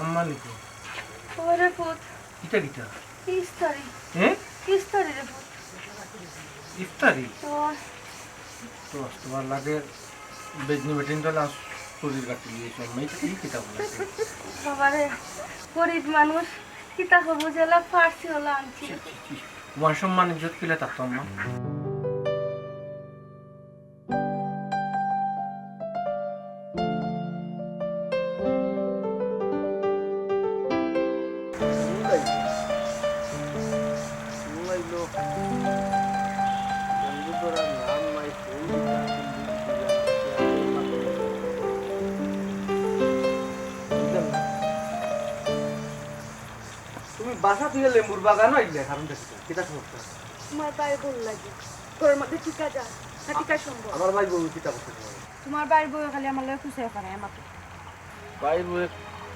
আম্মা লিখো ওরে পুত কিটা কিটা ইস্তারি হ্যাঁ ইস্তারি রে পুত ইফতারি তো তো তোমার লাগে বেজনি বেটিনটা না শরীর কাটি দিয়েছো আম্মা এই কিটা বলা বাবারে গরিব মানুষ কিতা হবো জেলা ফার্সি হলো আনছি মান সম্মান ইজ্জত কিলে থাকতো আম্মা তুমি বাসা থেকে লেম্বুর বাগান আইলে কারণ দেখছো কিটা সমস্যা তোমার বাইরে বল লাগে তোর মধ্যে টিকা যা না টিকা সম্ভব আমার ভাই বউ কিটা করতে তোমার বাইরে বই খালি আমার লগে খুশি করে আমাকে ভাই বউ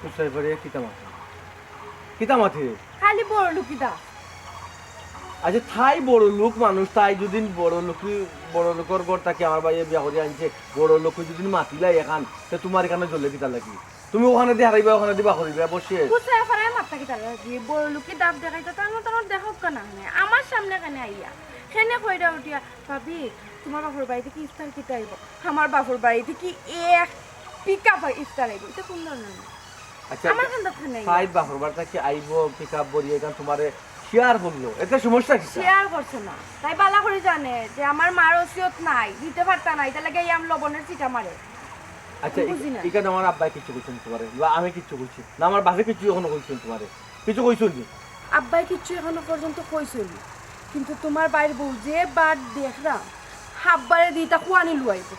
কুসাই পড়ে কিটা মাথে খালি বড় লুকিদা আচ্ছা থাই বড় লোক মানুষ তাই যদি বড় লোকের ঘর তাকে আমার ভাই বিয়া করে আনছে বড় লোক যদি মাতিলাই এখান তে তোমার এখানে জ্বলে কিটা লাগি তুমি ওখানে দিয়ে হারাইবা ওখানে দিবা করিবা বসে খুশি করে মাথা কি তার দিয়ে বড় লুকি দাব দেখাইতো তার মত দেখো কেনা আমার সামনে কেন আইয়া সেনে কইরা উঠিয়া ভাবি তোমার বাপর বাড়িতে কি ইফতার কিটা আইব আমার বাপর বাড়িতে কি এক পিকআপ ইফতার আইব এটা কোন ধরনের আচ্ছা আমার কেন দরকার নাই ফাইট বাপর বাড়িতে কি আইবো পিকআপ বড়িয়ে এখান তোমারে শেয়ার করলো এটা সমস্যা কি শেয়ার করছে না তাই বালা করে জানে যে আমার মার ওসিয়ত নাই দিতে পারতা না এটা লাগে আম লবণের চিটা মারে আচ্ছা বুঝি না। এখানে আমার আব্বাই কিছু কইছেন তোমারে বা আমি কিছু কইছি না আমার বাপে কিছু এখনো কইছেন তোমারে কিছু কইছেন নি আব্বাই কিচ্ছু এখনো পর্যন্ত কইছিল কিন্তু তোমার বাইর বউ যে বার দেখলাম হাব্বারে দিটা খুয়ানি লুয়াইব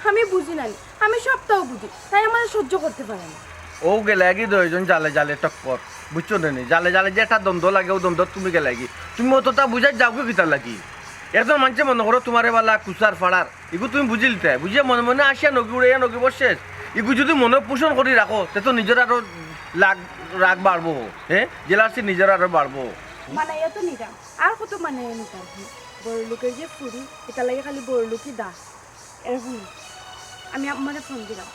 আমি বুঝি না আমি সবটাও বুঝি তাই আমার সহ্য করতে পারে না ও গেলে কি দুইজন জালে জালে টক্কর বুঝছো নি জালে জালে যে একটা দ্বন্দ্ব লাগে ও দ্বন্দ্ব তুমি গেলে কি তুমি অতটা বুঝাই যাও কি কিতা লাগি একজন মানুষে মনে করো তোমারে বালা কুচার ফাড়ার এগু তুমি বুঝিলতে বুঝিয়ে মনে মনে আসিয়া নগি উড়াইয়া নগি বসেস এগু যদি মনে পোষণ করে রাখো তে তো নিজের আরো রাগ বাড়বো হ্যাঁ জেলার নিজের আরো বাড়বো মানে এত নিরাম আর কত মানে নিতাম বড় লোকের যে ফুরি এটা লাগে খালি বড় লোকই দাস এরকম না। আমি আমার ফোন দিলাম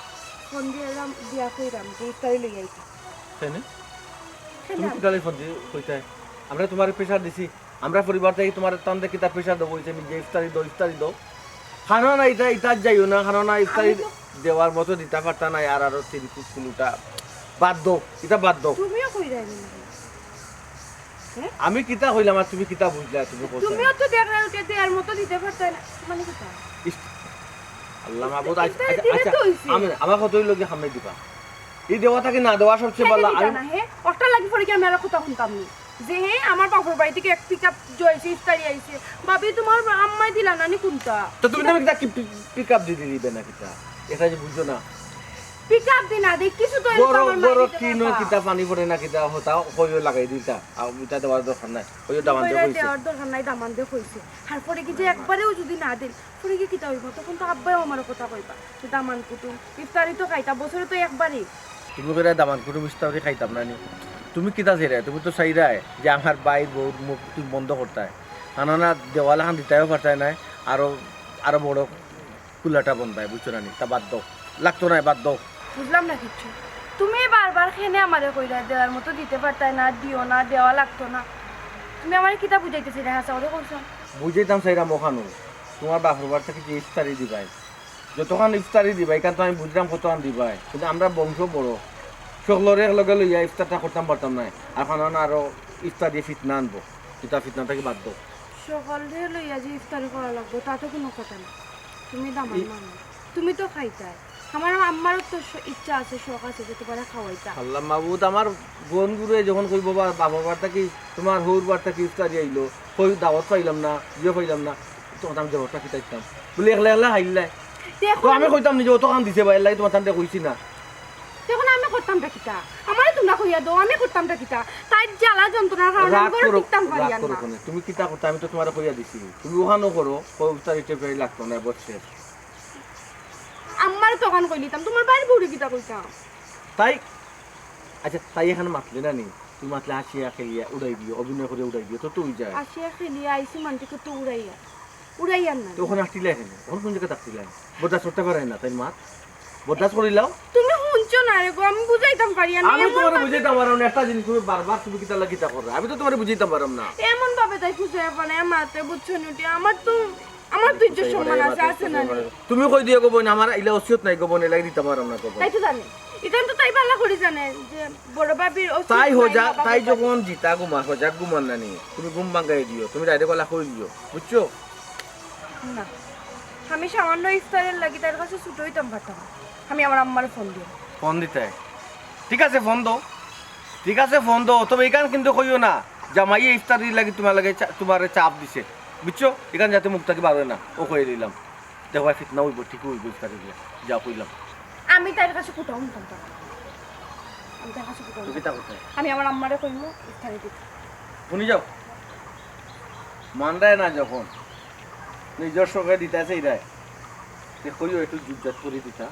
ফোন দিয়ে এলাম দিয়া কইরাম যে ইফতারি লই আইতা তাই না তুমি কি তাহলে ফোন দিয়ে কইতে আমরা তোমার প্রেশার দিছি আমরা পরিবার থেকে তোমার তান্ডে কি তার প্রেশার দেবো যে নিজে ইফতারি দাও খানো না এটা ইতার যাইও না খানো না ইফতারি দেওয়ার মতো দিতে পারতা না আর আরো তিরিপুস কিলোটা বাদ দাও এটা বাদ দাও তুমিও কইরাই না আমি কিতা হইলাম আর তুমি কিতা বুঝলা তুমি কইছো তুমিও তো দেখা উঠে দেওয়ার মতো দিতে পারতা না মানে কি আল্লাহ মাহবুব আচ্ছা আমি আমার কত হইল কি হামে দিবা এই দেওয়া থাকে না দেওয়া সবচেয়ে ভালো আমি না হে অটা লাগি পড়ে কি আমি আর কথা শুনতাম নি যে হে আমার বাপর বাড়ি থেকে এক পিকআপ জয়ছে ইফতারি আইছে ভাবি তোমার আম্মাই দিলা না নি কোনটা তো তুমি তো কিতা পিকআপ দিবে না কিতা এটা যে বুঝছো না পিকআপ দি না দেখ কিছু তো বড় কিনো কিতা পানি পড়ে না কিতা হতা কইও লাগাই দিতা আর এটা দেওয়ার দরকার নাই কইও দামান দে কইছে দেওয়ার দরকার নাই দামান দে কইছে আর পরে কি যে একবারেও যদি না দেন পরে কি কিতা হইব তখন তো আব্বাও আমার কথা কইবা যে দামান কুটুম ইফতারি তো খাইতা বছরে তো একবারই তুমি করে দামান কুটুম ইফতারি খাইতাম না নি তুমি কিতা চাইরা তুমি তো চাইরাই যে আমার বাইর বউ মুখ তুমি বন্ধ করতাই আনানা দেওয়ালা খান দিতেও পারতাই নাই আরো বড় কুলাটা বন্ধায় বুঝছো না নি তা বাদ দাও লাগতো না বাদ দাও বুঝলাম না কিচ্ছু তুমি বারবার খেনে আমারে কইরা দেওয়ার মতো দিতে পারতাই না দিও না দেওয়া লাগতো না তুমি আমার কিতা বুঝাইতেছি না হাসা ওরে কইছো বুঝাইতাম চাইরা মোখানো তোমার বাপর বাড়ি থেকে যে ইফতারি দিবাই যতক্ষণ ইফতারি দিবাই কারণ তো আমি বুঝলাম কতক্ষণ দিবাই কিন্তু আমরা বংশ বড় সকলরে লগে লইয়া ইফতারটা করতাম পারতাম না এখন আরো ইফতার দিয়ে ফিতনা আনবো কিতা ফিতনাটাকে বাদ দাও সকাল দিয়ে লইয়া যে ইফতারি করা লাগবে তাতে কোনো কথা না তুমি দামান মানো তুমি তো খাইতাই আমার আম্মারও তো ইচ্ছা আছে শখ আছে যে তোমার খাওয়াইতা আল্লাহ মাহবুদ আমার বোন গুরু যখন কইব বাবার বাড়িটা কি তোমার হৌর বাড়িটা কি ইফতারি আইলো কই দাওয়াত পাইলাম না ইয়ে পাইলাম না তখন আমি জবাবটা কিতাইতাম বলে একলা একলা হাইলাই তো আমি কইতাম নিজে অত কাম দিছে বাইলাই তোমার তান্তে কইছি না তখন আমি করতাম কিতা আমারে তোমরা কইয়া দাও আমি করতাম কিতা তাই জ্বালা যন্ত্রণার কারণে আমি করে টিকতাম পারি রাগ করো না তুমি কিতা করতে আমি তো তোমার কইয়া দিছি তুমি ওখানো করো কই ইফতারি টেপে লাগতো না বসে আম্মার তখন কইলিতাম তোমার বাইরে বুড়ি কিতা কইতাম তাই আচ্ছা তাই এখানে মাতলে না নি তুমি মাতলে হাসিয়া খেলিয়া উড়াই দিও অভিনয় করে উড়াই দিও তো তুই যায় আসিয়া খেলিয়া আইসি মানটিকে তো উড়াইয়া না তো ওখানে আসলে এখানে ওখানে কোন জায়গায় থাকছিলেন বরদাস করতে পারে না তাই মাত বরদাস করিলাও তুমি শুনছো না না রে গো, আমি বুঝাইতাম পারি না। আমি তোমারে বুঝাইতাম পারম না, একটা জিনিস তুমি বারবার তুমি কিতা লাগি তা করো, আমি তো তোমারে বুঝাইতাম পারম না। এমন ভাবে তাই খুঁজে পারে মাতে বুঝছো নুটি, আমার তো ইজ্জত সম্মান আছে না নি? তুমি কই দিও গোবন আমার ইলা ওসিয়ত নাই গোবন লাগি দিতে পারম না গোবন। তাই তো জানি, এটা তো তাই ভালো করে জানে যে বড় বাবির ওসিয়ত তাই হো নাই, যা, বাবা তাই বাবা। যখন জিতা গুমা হো যা গুমান না নি, তুমি ঘুম ভাঙাই দিও, তুমি ডাইরেক্ট গলা কই দিও, বুঝছো? না, আমি সামান্য ইফতারের লাগি তার কাছে ছুটো হইতাম পারতাম না। আমি আমার আম্মার ফোন দিই। ফোন দিতে ঠিক আছে, ফোন দাও, ঠিক আছে ফোন দাও, তবে এখান কিন্তু কইও না জামাইয়ে ইফতারি লাগি তোমার লাগে তোমার চাপ দিছে, বুঝছো? এখান যাতে মুখ থাকি বার হয় না, ও কই দিলাম দেখো ফিতনা হইব, ঠিক হইব ইফতারি দিয়া, যা কইলাম। আমি তার কাছে কোথাও শুনতাম না, আমি তার কাছে কোথাও তুমি তা কোথায় আমি আমার আম্মারে কইমু ইফতারি দিতে। শুনি যাও, মানরায় না যখন নিজের সঙ্গে দিতেছে এরাই, কইও একটু জুটজাত করে দিতা,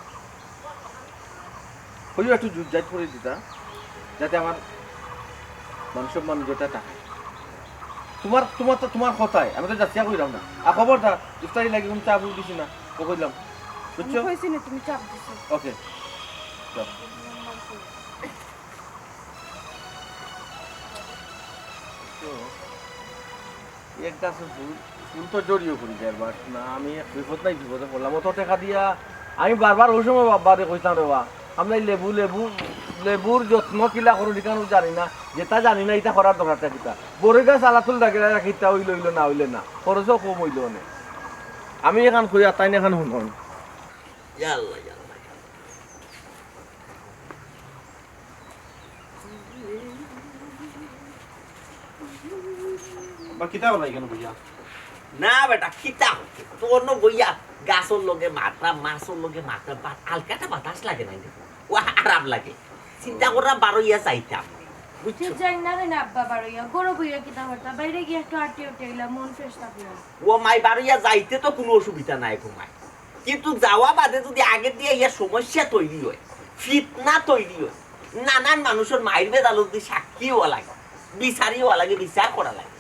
কইও একটু জুটজাত করে দিতা, যাতে আমার মানুষের মানুষ যেটা থাকে। তোমার তোমার তো তোমার কথায় আমি তো যাচ্ছি কইলাম না, আর খবরদার ইফতারি লাগে কোন চা বুঝ দিছি না, ও কইলাম, আমি বুঝছো? কইছি না তুমি চাপ দিছো। ওকে যাও। এক গাছে ফুল ফুল তো জড়িয়ে করি একবার না, আমি বিপদ নাই বিপদে পড়লাম, অত টাকা দিয়া আমি বারবার ওই সময় বাবারে কইতাম রে বা আমরা লেবুর যত্ন কিলা করো ঠিকানো জানি না, যেটা জানি না এটা করার দরকারটা কিতা, বড় গাছ আলাতুল ডাকে রাখিতা হইল হইল না হইলে না, খরচও কম হইল অনেক। আমি এখান খুঁজে তাই না এখান শুনুন না বেটা খিতা তোর ন বইয়া গাছর লগে মাত্রা মাছর লগে মাত্রা হালকাটা বাতাস লাগে না ও আরাম লাগে চিন্তা করা বারো ইয়া চাইতাম বুঝছো যাই না রে না আব্বা বাড়িয়া গরু বইয়া কিতা করতা বাইরে গিয়ে একটু আটি উঠে এলাম, মন ফ্রেশ থাকলো। ও মাই বারো ইয়া যাইতে তো কোনো অসুবিধা নাই ঘুমায়, কিন্তু যাওয়া বাদে যদি আগে দিয়ে ইয়া সমস্যা তৈরি হয়, ফিতনা তৈরি হয়, নানান মানুষের মায়ের বেদালত দিয়ে সাক্ষী হওয়া লাগে, বিচারি হওয়া লাগে, বিচার করা লাগে,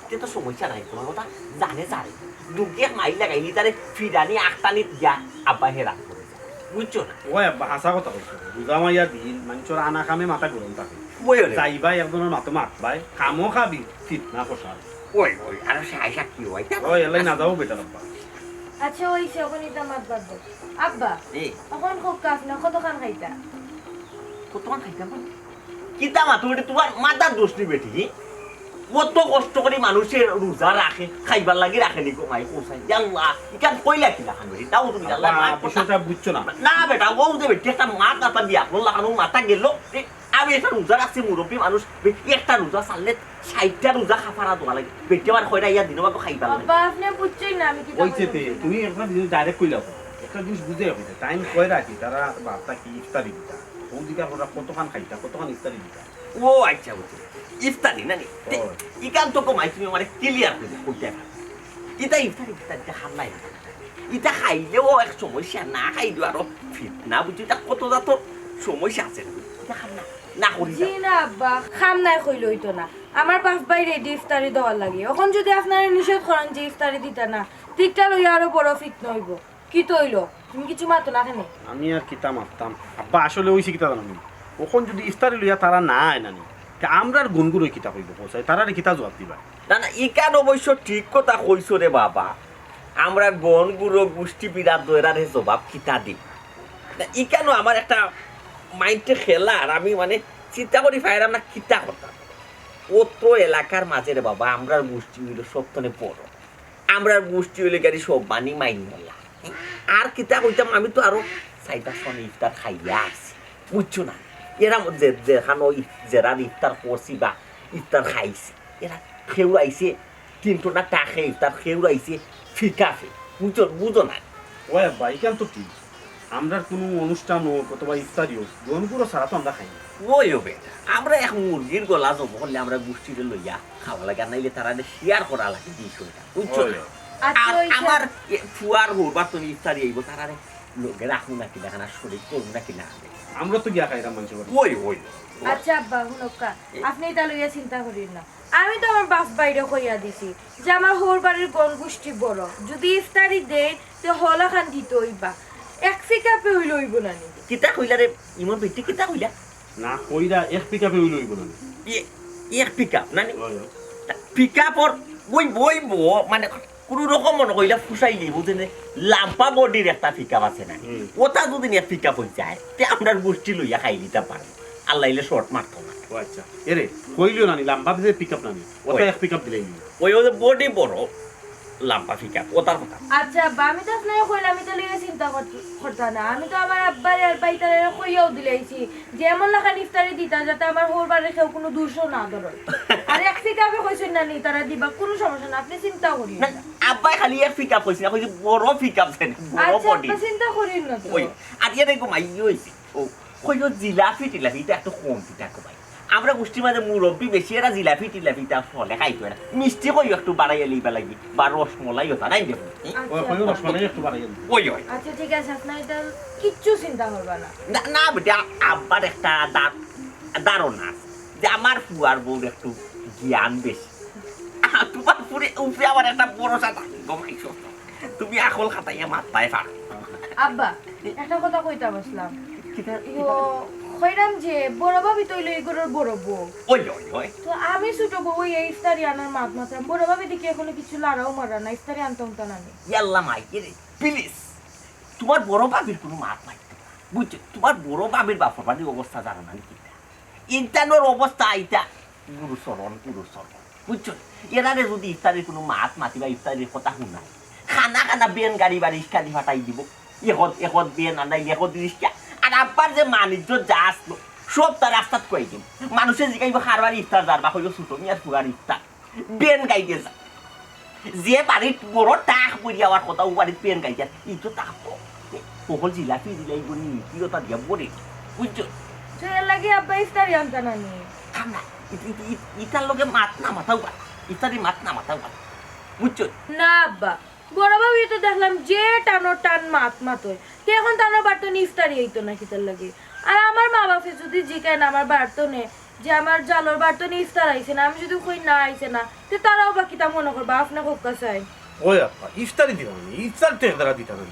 এটা তো সমস্যা নাই। তোমার কথা জানে জানে দুঃখে মাইল লাগাইলি তারে ফিরানি আখটানি দিয়া আব্বা হেরা করে যায়, বুঝছো না? ওই আব্বা হাসা কথা কইছো, বুঝা মাইয়া দিন মানুষের আনা কামে মাথা গরম থাকে, ওই রে যাইবাই একজনের মাথা মাতবাই কামও খাবি ফিতনা ফসাদ, ওই আর সাক্ষী হয় ওই এলাই না যাবো বেটার আব্বা। আচ্ছা ওই সে ওখানে ইতা মাত বাদ দাও। আব্বা এই তখন খুব কাফ না কতক্ষণ খাইতা? তোমার খাইতাম কিতা মা তুমি তোমার মাথার দোষ নি বেটি, কত কষ্ট করে মানুষের রোজা রাখে খাইবার লাগি রাখে নি মাই কোসাই আল্লাহ ইকান কইলা কি রাখান বেটি তাও তুমি আল্লাহ মা বিষয়টা বুঝছো না, না বেটা ও যে বেটি একটা মা কাটা দিয়া আপনার লাগানো মাথা গেল, আমি একটা রোজা রাখছি মুরব্বী মানুষ, একটা রোজা চাললে 60টা রোজা খাফারা দোয়া লাগে, বেটি আমার কয়টা ইয়া দিনও বাবা খাইবার লাগে। আব্বা আপনি বুঝছেই না আমি কিতা ওই চেতে তুমি একটা জিনিস ডাইরেক্ট কইলা একটা জিনিস বুঝে হইতে টাইম কয় রাখি তারা বার্তা কি ইফতারি দিতা, কোন দিকে আমরা কতখান খাইতা কতখান ইফতারি দিতা। ও আচ্ছা বুঝছি ইফতারি না নি ইকান তো কমাই তুমি মানে ক্লিয়ার করে কইতে পারো ইতা ইফতারি ইফতারিটা হামলাই না, ইটা খাইলেও এক সমস্যা, না খাইলেও আরো ফিতনা, বুঝছি এটা কত যত সমস্যা আছে, এটা খাম না না করি জি না আব্বা খাম নাই কইল হইতো না, আমার বাপ ভাই রেডি ইফতারি দেওয়ার লাগে, এখন যদি আপনারা নিষেধ করেন যে ইফতারি দিতা না ঠিকটা লইয়া আরো বড় ফিতনা হইব। কি তৈল তুমি কিছু মাতো না কেন? আমি আর কিতা মারতাম আব্বা, আসলে ওই কিতা জানো ওখন যদি ইফতারি লইয়া তারা না আয় নানি আমরার গুনগুলো কিতা কইব পৌঁছায় তারা কিতা জবাব দিবা। না না ইকান অবশ্য ঠিক কথা কইছো রে বাবা, আমরা গন গুরু গোষ্ঠী বিরাট দয়রার জবাব কিতা দিই না, ইকানো আমার একটা মাইন্ডে খেলা, আর আমি মানে চিন্তা করি ফাইরাম না কিতা করতাম অত এলাকার মাঝে রে বাবা আমরার গোষ্ঠী হইল সপ্তনে বড়, আমরার গোষ্ঠী হইলে গাড়ি সব বানি মাইন মেলা, আর কিতা কইতাম আমি তো আরো 4-5 ইফতার খাইয়া আসছি, বুঝছো না? এরা যেখানে যারা ইফতার করছি বা ইফতার খাইছি এরা খেউরাইছে 3টো না টাকে ইফতার খেউরাইছে ফিকাফে, বুঝো না? ওই আব্বা এখান তো ঠিক আমরার কোনো অনুষ্ঠান হোক অথবা ইফতারি হোক গুনগুলো ছাড়া তো আমরা খাই না। ওই হবে আমরা এক মুরগির গলা জব করলে আমরা গোষ্ঠীরে লইয়া খাওয়া লাগে, আর নাইলে তারা শেয়ার করা লাগে বিষয়টা, বুঝছো না? আর আমার ফুয়ার হোবা তুমি ইফতারি আইব তারা লোকে রাখুন নাকি দেখেন আর শরীর করুন নাকি না, আমরা তো গিয়া খাইলাম মানুষের বাড়ি। ওই ওই আচ্ছা আব্বা হুনক্কা আপনি এটা লইয়া চিন্তা করিন না, আমি তো আমার বাপ বাইরে কইয়া দিছি যে আমার হোর বাড়ির গণ গোষ্ঠী বড়, যদি ইফতারি দেয় তো হলা খান দিতে হইবা, এক সিকাপে হইল হইব না নি কিতা কইলা রে ইমন বেটি কিতা কইলা না কইরা এক পিকআপে হইল হইব না এক পিকআপ নানি ওই ওই। পিকআপর বই মানে কোনো রকম মনে কইলা ফুসাইলি বুঝেনে লাম্পা বডির একটা পিকআপ আছে না ওটা যদি এক পিকআপ হয়ে যায় তে আপনার গোষ্ঠী লইয়া খাই দিতে পারে আল্লাহ ইলে শর্ট মারতো না ও আচ্ছা এরে কইলিও নানি লাম্বা যে পিকআপ নানি ওটা ওই। এক পিকআপ দিলেই ওই ওদের বডি বড় লাম্পা পিকআপ ওটার কথা আচ্ছা আব্বা আমি তো আপনার কইলাম আমি তো লিয়ে চিন্তা করতাম না আমি তো আমার আব্বার আর বাইতারে কইয়াও দিলাইছি যে এমন লাখা ইফতারি দিতা যাতে আমার হোরবারে কেউ কোনো দুশো না ধরে আর এক সিকাপে কইছেন না নি তারা দিবা কোনো সমস্যা না আপনি চিন্তা করিন না না আব্বাই খালি এক পিকআপ কইছে না কইছে বড় পিকআপ আছে বড় আচ্ছা বডি আপনি চিন্তা করিন না তো ওই আর ইয়ে দেখো মাই হইছে ও কইও জিলাপি টিলাপি এটা একটু কম পিঠা কো ভাই আমরা গোষ্ঠীর মাঝে মুরব্বী বেশি এরা জিলাপি টিলাপিটা ফলে খাইতো না মিষ্টি কইও একটু বাড়াইয়া লিবা লাগি বা রসমলাই হতা নাই দেখো ওই কইও রসমালাই একটু বাড়াই দিন ওই ওই আচ্ছা ঠিক আছে আপনার এটা কিচ্ছু চিন্তা করবা না না না বেটা আব্বার একটা ধারণা আছে যে আমার ফুয়ার বউর একটু জ্ঞান বেশি তোমার পুরে উপরে আমার একটা ভরসা থাকে গমাইছো তুমি আকল খাটাইয়া মাথায় ফাঁক আব্বা একটা কথা কইতা বসলাম ইয়ো কইরাম যে বড় ভাবি তৈল এগুলোর বড় বউ ওই ওই ওই তো আমি ছোট বউ এই ইফতারি আনার মাত মাত্রাম বড় ভাবি দেখি এখনো কিছু লাড়াও মারা না ইফতারি আনতাম তা না ইয়াল্লা মাইকে রে প্লিজ তোমার বড় বাবির কোনো মাত নাই বুঝছো তোমার বড় বাবির বাপর বাড়ির অবস্থা জানো না কি ইন্টানোর অবস্থা আইতা গুরুচরণ বুঝছো এরারে যদি ইফতারির কোনো মাত মাতি বা ইফতারির কথা শুনাই খানা বেন গাড়ি বাড়ি ইস্কালি ফাটাই দিব এখন বেন আনাই এখন রিস্কা আর আব্বার যে বাণিজ্য যা আসলো সব তার রাস্তাত কই দিন মানুষের জিগাইব খারবার ইফতার যারবা হইল ছোট মিয়ার ফুগার ইফতার বেন গাইতে যা যে বাড়ির বড় টাক পড়ি যাওয়ার কথা ও বাড়ির পেন গাইতে ইটো টাক সকল জিলাপি দিলাই বলি কি কথা দিয়া বলে বুঝছো তো এর লাগে আব্বা ইফতারি আনতা না নি খানা ইটার লগে মাত না মাথাও বা ইত্যাদি মাত না মাথাও বা বুঝছো না আব্বা বড় ভাবি তো দেখলাম যে টানো টান মাত হয় তে এখন টানো বাড়তো নি ইফতারি হইতো না কিতার লাগে আর আমার মা বাপে যদি জিকেন আমার বাড়তো নে যে আমার জালোর বাড়তো নি ইফতার আইছে না আমি যদি কই না আইছে না তে তারাও বা কিতা মনে করবা আপনা কোকা চাই ওই আপা ইফতারি দিবা না ইফতার তো একদারা দিতা না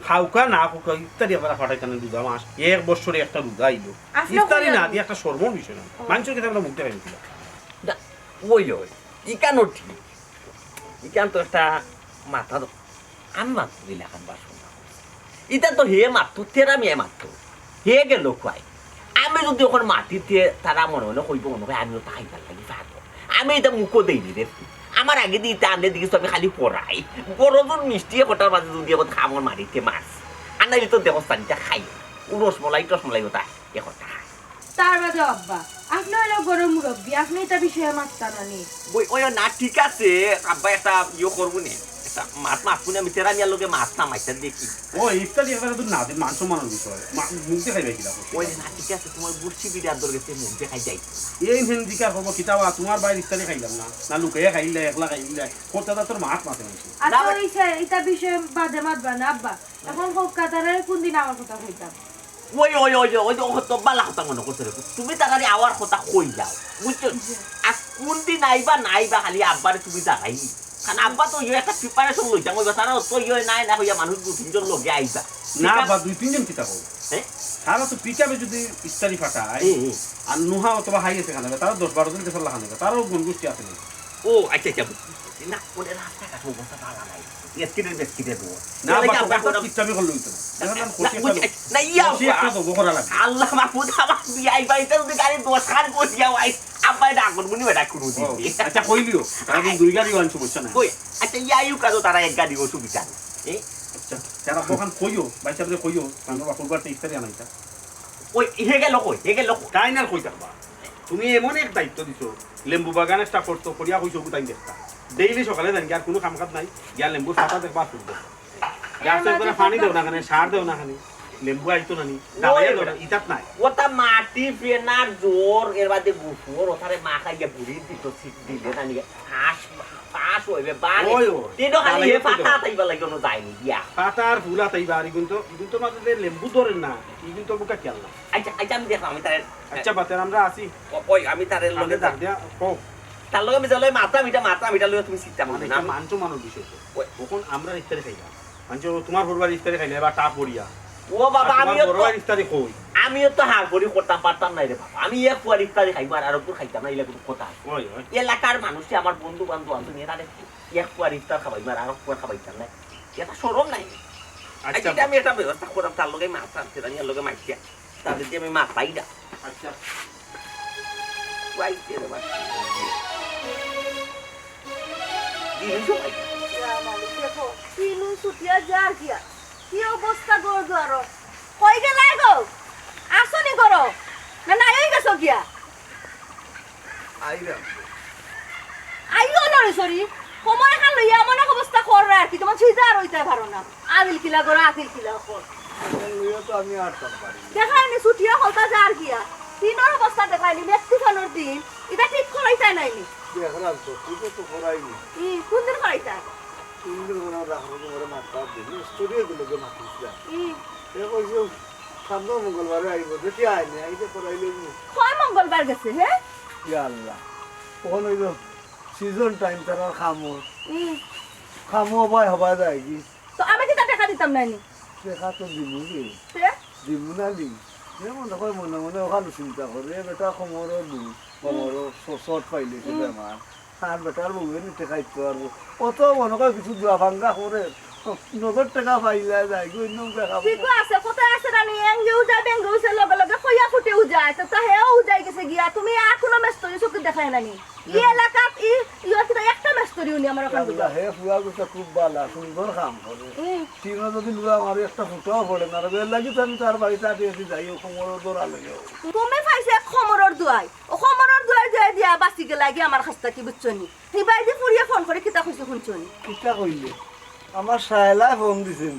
খাওকা না খাওকা ইফতারি আমরা ফাটাইতানে রোজা মাস এক বছরে একটা রোজা আইলো আসলে ইফতারি কইয়া না দিই। দিয়ে একটা শর্মর বিষয় না মানুষের কাছে আমরা মুখতে পারি না ওই ইকানো ঠিক ইকান তো একটা মাথা তো আমি মাত্র দিলে এখন বাসন এটা তো হে মাত্র তেরা মেয়ে মাত্র হে গেল খুয়াই আমি যদি ওখানে মাটিতে তারা মনে মনে কইব মনে হয় আমিও তাই ভাল লাগি পারবো আমি এটা মুখও দেইনি রে আমার আগে দিয়ে টানলে দিকে আমি খালি পড়াই বড়জন মিষ্টি কটার মাঝে যদি এখন খামর মারিতে মাছ আর নাইলে তো দেবস্থানটা খাই রসমলাই টসমলাই ওটা একটা তার বাদে আব্বা আপনি হলো বড় মুরব্বী আপনি এটা বিষয়ে মাত্তা না নি ওই না ঠিক আছে আব্বা একটা ইয়ে করবো নি একটা মাছ মাছবো আমি তেরা মিয়ার লোকে মাছ না মাছটা দেখি ও ইফতারি একদারা তো না দিয়ে মান সম্মানের বিষয় মুখতে খাইবে কিনা ওই না ঠিক আছে তোমার বুঝছি বিরাট দর গেছে মুখ দেখাই যাই এই হিন্দিকা হব কিতাবা তোমার বাইরে ইফতারি খাইলাম না না লুকাইয়া খাইলে একলা খাইলে কোথাটা তোর মাছ মাছে নাকি আচ্ছা ওইছে এটা বিষয়ে বাদে মাতবা না আব্বা এখন হোক কাতারে কোন দিন আমার কথা কইতাম ওই তো বালা কথা মনে করতে রেখো তুমি তাড়াতাড়ি আওয়ার কথা কই যাও বুঝছো আর কোন দিন নাইবা খালি আব্বারে তুমি জানাই কারণ আব্বা তো ইয়ে একটা প্রিপারেশন লইতাম ওই তারা তো ইয়ে নাই না হইয়া মানুষ দু তিনজন লোকে আইবা না বা দুই তিনজন কিতা করবো হ্যাঁ তারা তো পিকাবে যদি ইফতারি ফাটায় আর নুহা অথবা হাই আছে খানে তারা 10-12 জন কেসর লাখানে তারাও গনগুষ্টি আছে না ও আচ্ছা বুঝছি না ওদের রাস্তাঘাট অবস্থা ভালো নাই বেসকিটের দেবো না বা কিতাবে করলে হইতো না ইয়া একটা তো বকরা লাগে আল্লাহ মাহমুদ আমার বিয়াই বাড়িতে যদি গাড়ি 10 খান বসিয়া আই আব্বাই ডাকুন মুনি বেটা কোনো দিবি আচ্ছা কইলিও তারা কিন্তু দুই গাড়ি আনছো বুঝছ না কই আচ্ছা ইয়াইউ কাজো তারা এক গাড়ি ও সুবিধা এই আচ্ছা তারা বখান কইও বাইসাবরে কইও তাঙ্গ বাপুর বাড়তে ইফতারি আনাইতা ওই হে গেল তাই না কই থাকবা তুমি এমন এক দায়িত্ব দিছো লেম্বু বাগানে স্টাফ করতো করিয়া কইছো তাই দেখতা ডেইলি সকালে জানি আর কোনো কাম কাজ নাই গিয়া লেম্বু ফাটা দেখবা শুনবো গাছের করে পানি দেও না খানে সার দেও না খানে লেম্বু আইতো না নি দাঁড়াইয়া দেও না ইতাত নাই ওটা মাটি ফেনার জোর এর বাদে গুফুর ওখানে মা খাইয়া বুড়ি দিত সিট দিলে না নিয়ে পাস হইবে বাড়ি তেনো খালি হে পাতা তাইবা লাগে কোনো যায়নি দিয়া পাতার ফুলা তাইবা আর কিন্তু মাঝে লেম্বু ধরেন না ই কিন্তু বুকা খেয়াল না আচ্ছা আমি দেখলাম আমি তার আচ্ছা বাতের আমরা আসি ওই আমি তার লগে লগে ডাক দিয়া কো তার লগে আমি যাই মাথা মিটা লইয়া তুমি চিন্তা মানে করবে না মানছো মানুষ বিষয় তো তখন আমরা ইফতারি খাইলাম মানুষ তোমার পরিবার ইফতারি খাইলে এবার টা পড়িয়া ও বাবা আমিও তো পরিবার ইফতারি কই আমিও তো হার করি করতাম পারতাম না রে বাবা আমি এক পুয়ার ইফতারি খাইব আর উপর খাইতাম না এলা কোনো কথা আছে। ওই ওই এলাকার মানুষে আমার বন্ধু বান্ধব আছে এরা এক পুয়ার ইফতার খাবাই আর আরো পুয়ার খাবাইতাম না এটা সরম নাই আচ্ছা আচ্ছা আমি একটা ব্যবস্থা করলাম তার লগে মাছ আনতে রানিয়ার লগে মাইছিয়া তাদের দিয়ে আমি মাছ পাই না আচ্ছা পাইছে রে বাবা দিনই পাই দেখো কিনু ছুটিয়া যা গিয়া কি অবস্থা গো দুয়ার কই গেলাই গো আসনি করো না নাই হই গেছো গিয়া আইরাম আইও না রে সরি কোমরে খান লইয়া এমন এক অবস্থা কররা আর কি তোমার ছুইতে আর হইতে পারো না আদিল কিলা করো আদিল কিলা কর লইয়া তো আমি আটকাম পারি দেখাইনি ছুটিয়া হতা যা আর গিয়া তিনোর অবস্থা দেখাইনি ব্যক্তি খানোর দিন এটা ঠিক করাইতাই নাইনি দেখলাম তো তুই তো করাইনি কোন দিন করাইতাই সুন্দর করে রাখো তোমার মাথা দিন স্টোরিয়ে গুলোকে মাতিছিলাম ই এ কইছো সামনে মঙ্গলবারে আইব দেখি আইনি আইতে করাইলে কয় মঙ্গলবার গেছে হ্যাঁ ইয়া আল্লাহ কখন হইল সিজন টাইম তারা খামো ই খামো হবাই যায় কি তো আমি কি তা টাকা দিতাম নাইনি দেখা তো দিমু কি সে দিমু না দি মনে হয় মনে মনে ওখানে চিন্তা করে বেটা কোমরও দু কোমরও শর্ট পাইলে সে বেমার আর বেটার বউয়ে নিতে খাইতে পারবো অত মনে হয় কিছু দোয়া ভাঙ্গা করে 90 টাকা পাইলে যায় কি অন্য খাবো ঠিক আছে কোথায় আছে রানি এঙ্গেও যায় বেঙ্গেও যায় লগে লগে কইয়া ফুটেও যায় তো হেও যায় গেছে গিয়া তুমি আর কোনো মেস্তরি চোখে দেখায় নানি এই এলাকাত ইয়া কি একটা মেস্তরি উনি আমার ওখানে আল্লাহ হে ফুয়া গুতা খুব ভালো সুন্দর কাম করে টিনা যদি লুয়া মারি একটা ফুটাও পড়ে না রে লাগি তো আমি তার বাড়িতে আটি যাই ও কোমর দৌড়া লাগে তুমি পাইছে খমরর দুয়াই ও খমরর দুয়াই যায় দিয়া বাসি গে লাগি আমার কাছটা কি বুঝছনি হি বাইদি ফুরিয়া ফোন করে কিতা কইছে শুনছনি কিতা কইলে আমার সায়লায় ফোন দিছেন